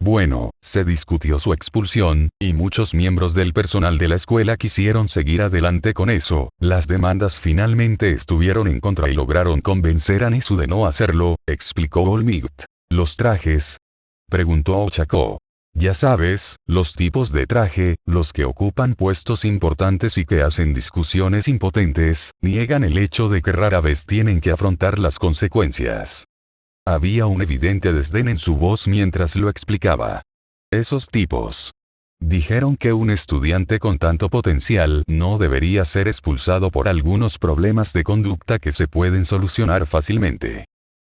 Bueno, se discutió su expulsión, y muchos miembros del personal de la escuela quisieron seguir adelante con eso. Las demandas finalmente estuvieron en contra y lograron convencer a Nisu de no hacerlo, explicó All Might. ¿Los trajes? Preguntó Ochako. Ya sabes, los tipos de traje, los que ocupan puestos importantes y que hacen discusiones impotentes, niegan el hecho de que rara vez tienen que afrontar las consecuencias. Había un evidente desdén en su voz mientras lo explicaba. Esos tipos. Dijeron que un estudiante con tanto potencial no debería ser expulsado por algunos problemas de conducta que se pueden solucionar fácilmente.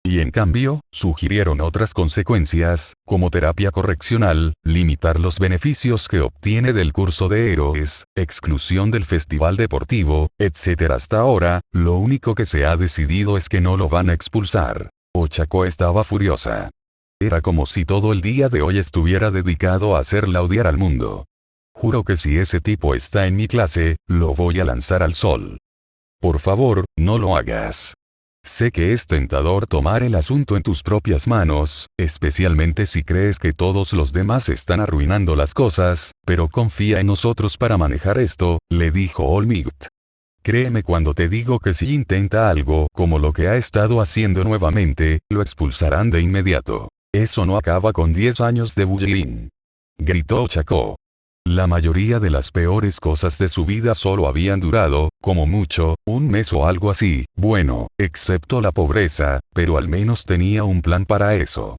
Y en cambio, sugirieron otras consecuencias, como terapia correccional, limitar los beneficios que obtiene del curso de héroes, exclusión del festival deportivo, etc. Hasta ahora, lo único que se ha decidido es que no lo van a expulsar. Ochako estaba furiosa. Era como si todo el día de hoy estuviera dedicado a hacerla odiar al mundo. Juro que si ese tipo está en mi clase, lo voy a lanzar al sol. Por favor, no lo hagas. Sé que es tentador tomar el asunto en tus propias manos, especialmente si crees que todos los demás están arruinando las cosas, pero confía en nosotros para manejar esto, le dijo All Might. Créeme cuando te digo que si intenta algo como lo que ha estado haciendo nuevamente, lo expulsarán de inmediato. Eso no acaba con 10 años de bullying. Gritó Ochako. La mayoría de las peores cosas de su vida solo habían durado, como mucho, un mes o algo así, bueno, excepto la pobreza, pero al menos tenía un plan para eso.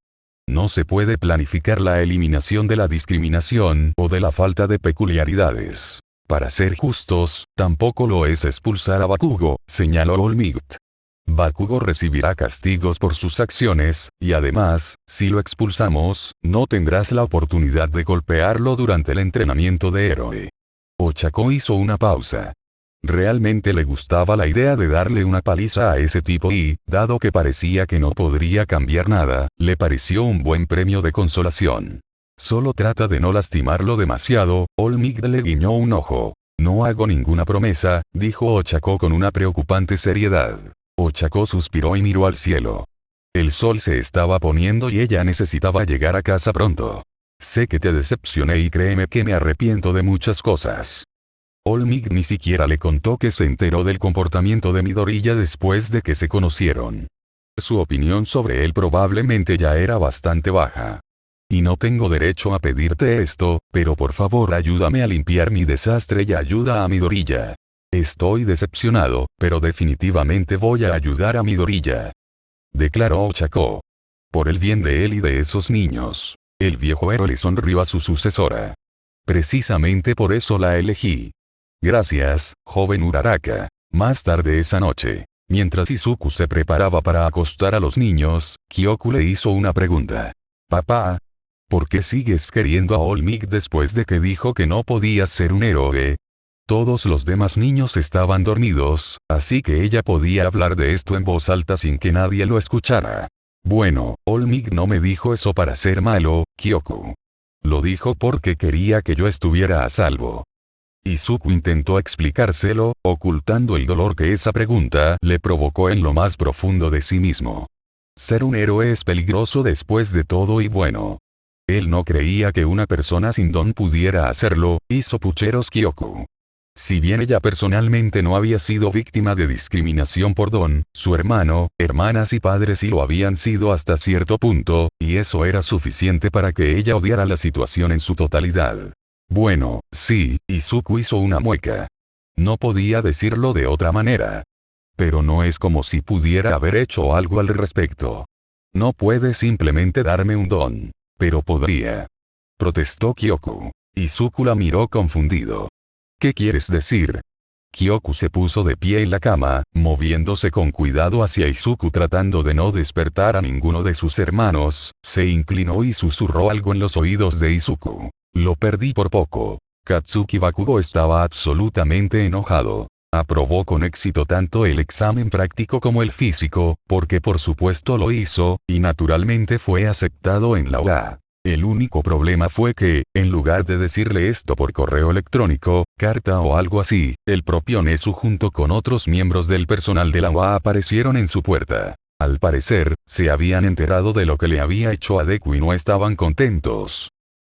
No se puede planificar la eliminación de la discriminación o de la falta de peculiaridades. Para ser justos, tampoco lo es expulsar a Bakugo, señaló All Might. Bakugo recibirá castigos por sus acciones, y además, si lo expulsamos, no tendrás la oportunidad de golpearlo durante el entrenamiento de héroe. Ochako hizo una pausa. Realmente le gustaba la idea de darle una paliza a ese tipo y, dado que parecía que no podría cambiar nada, le pareció un buen premio de consolación. Solo trata de no lastimarlo demasiado. All Might le guiñó un ojo. No hago ninguna promesa, dijo Ochako con una preocupante seriedad. Ochako suspiró y miró al cielo. El sol se estaba poniendo y ella necesitaba llegar a casa pronto. Sé que te decepcioné y créeme que me arrepiento de muchas cosas. All Might ni siquiera le contó que se enteró del comportamiento de Midoriya después de que se conocieron. Su opinión sobre él probablemente ya era bastante baja. Y no tengo derecho a pedirte esto, pero por favor ayúdame a limpiar mi desastre y ayuda a Midoriya. Estoy decepcionado, pero definitivamente voy a ayudar a Midoriya. Declaró Ochako. Por el bien de él y de esos niños. El viejo héroe le sonrió a su sucesora. Precisamente por eso la elegí. Gracias, joven Uraraka. Más tarde esa noche, mientras Izuku se preparaba para acostar a los niños, Kyoku le hizo una pregunta. Papá, ¿por qué sigues queriendo a All Might después de que dijo que no podías ser un héroe? Todos los demás niños estaban dormidos, así que ella podía hablar de esto en voz alta sin que nadie lo escuchara. Bueno, All Might no me dijo eso para ser malo, Kyoku. Lo dijo porque quería que yo estuviera a salvo. Izuku intentó explicárselo, ocultando el dolor que esa pregunta le provocó en lo más profundo de sí mismo. Ser un héroe es peligroso después de todo y bueno. Él no creía que una persona sin don pudiera hacerlo, hizo pucheros Kyoku. Si bien ella personalmente no había sido víctima de discriminación por don, su hermano, hermanas y padres sí lo habían sido hasta cierto punto, y eso era suficiente para que ella odiara la situación en su totalidad. Bueno, sí, Izuku hizo una mueca. No podía decirlo de otra manera. Pero no es como si pudiera haber hecho algo al respecto. No puede simplemente darme un don. Pero podría. Protestó Kyoku. Izuku la miró confundido. ¿Qué quieres decir? Kyoku se puso de pie en la cama, moviéndose con cuidado hacia Izuku tratando de no despertar a ninguno de sus hermanos, se inclinó y susurró algo en los oídos de Izuku. Lo perdí por poco. Katsuki Bakugo estaba absolutamente enojado. Aprobó con éxito tanto el examen práctico como el físico, porque por supuesto lo hizo, y naturalmente fue aceptado en la UA. El único problema fue que, en lugar de decirle esto por correo electrónico, carta o algo así, el propio Nezu junto con otros miembros del personal de la UA aparecieron en su puerta. Al parecer, se habían enterado de lo que le había hecho a Deku y no estaban contentos.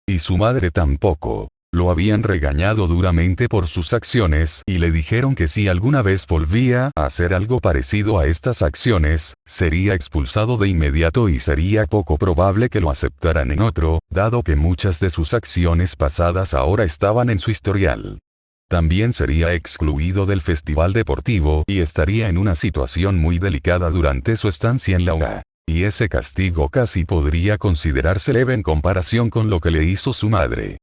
Y su madre tampoco. Lo habían regañado duramente por sus acciones y le dijeron que si alguna vez volvía a hacer algo parecido a estas acciones, sería expulsado de inmediato y sería poco probable que lo aceptaran en otro, dado que muchas de sus acciones pasadas ahora estaban en su historial. También sería excluido del festival deportivo y estaría en una situación muy delicada durante su estancia en la UA. Y ese castigo casi podría considerarse leve en comparación con lo que le hizo su madre.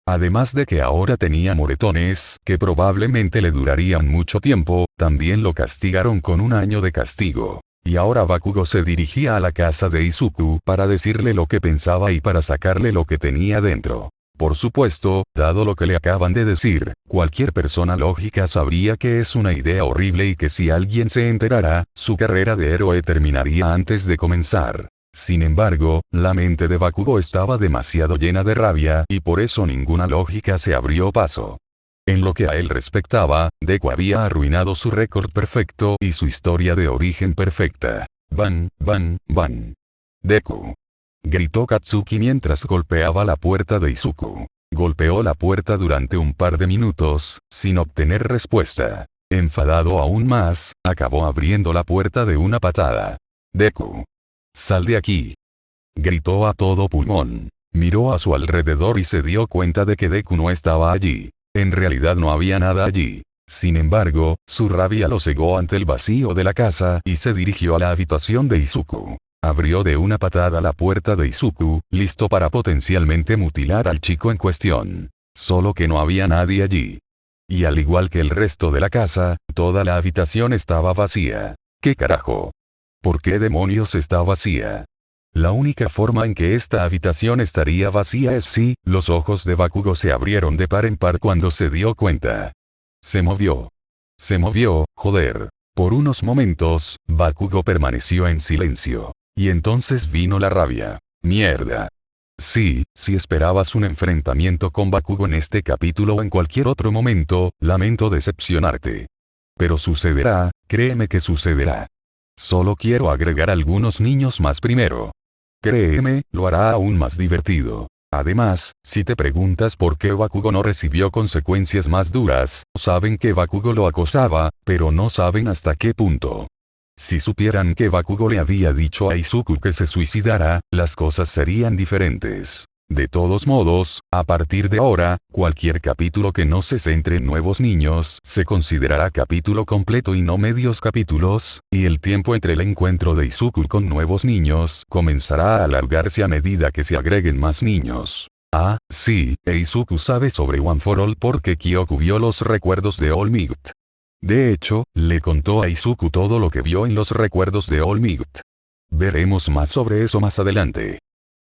Además de que ahora tenía moretones que probablemente le durarían mucho tiempo, también lo castigaron con un año de castigo. Y ahora Bakugo se dirigía a la casa de Izuku para decirle lo que pensaba y para sacarle lo que tenía dentro. Por supuesto, dado lo que le acaban de decir, cualquier persona lógica sabría que es una idea horrible y que si alguien se enterara, su carrera de héroe terminaría antes de comenzar. Sin embargo, la mente de Bakugo estaba demasiado llena de rabia y por eso ninguna lógica se abrió paso. En lo que a él respectaba, Deku había arruinado su récord perfecto y su historia de origen perfecta. Ban, ban, ban. Deku. Gritó Katsuki mientras golpeaba la puerta de Izuku. Golpeó la puerta durante un par de minutos, sin obtener respuesta. Enfadado aún más, acabó abriendo la puerta de una patada. Deku. Sal de aquí. Gritó a todo pulmón. Miró a su alrededor y se dio cuenta de que Deku no estaba allí. En realidad no había nada allí. Sin embargo, su rabia lo cegó ante el vacío de la casa y se dirigió a la habitación de Izuku. Abrió de una patada la puerta de Izuku, listo para potencialmente mutilar al chico en cuestión. Solo que no había nadie allí. Y al igual que el resto de la casa, toda la habitación estaba vacía. ¿Qué carajo? ¿Por qué demonios está vacía? La única forma en que esta habitación estaría vacía es si, los ojos de Bakugo se abrieron de par en par cuando se dio cuenta. Se movió. Se movió, joder. Por unos momentos, Bakugo permaneció en silencio. Y entonces vino la rabia. Mierda. Sí, si esperabas un enfrentamiento con Bakugo en este capítulo o en cualquier otro momento, lamento decepcionarte. Pero sucederá, créeme que sucederá. Solo quiero agregar algunos niños más primero. Créeme, lo hará aún más divertido. Además, si te preguntas por qué Bakugo no recibió consecuencias más duras, saben que Bakugo lo acosaba, pero no saben hasta qué punto. Si supieran que Bakugo le había dicho a Izuku que se suicidara, las cosas serían diferentes. De todos modos, a partir de ahora, cualquier capítulo que no se centre en nuevos niños se considerará capítulo completo y no medios capítulos, y el tiempo entre el encuentro de Izuku con nuevos niños comenzará a alargarse a medida que se agreguen más niños. Ah, sí, Izuku sabe sobre One for All porque Kyoku vio los recuerdos de All Might. De hecho, le contó a Izuku todo lo que vio en los recuerdos de All Might. Veremos más sobre eso más adelante.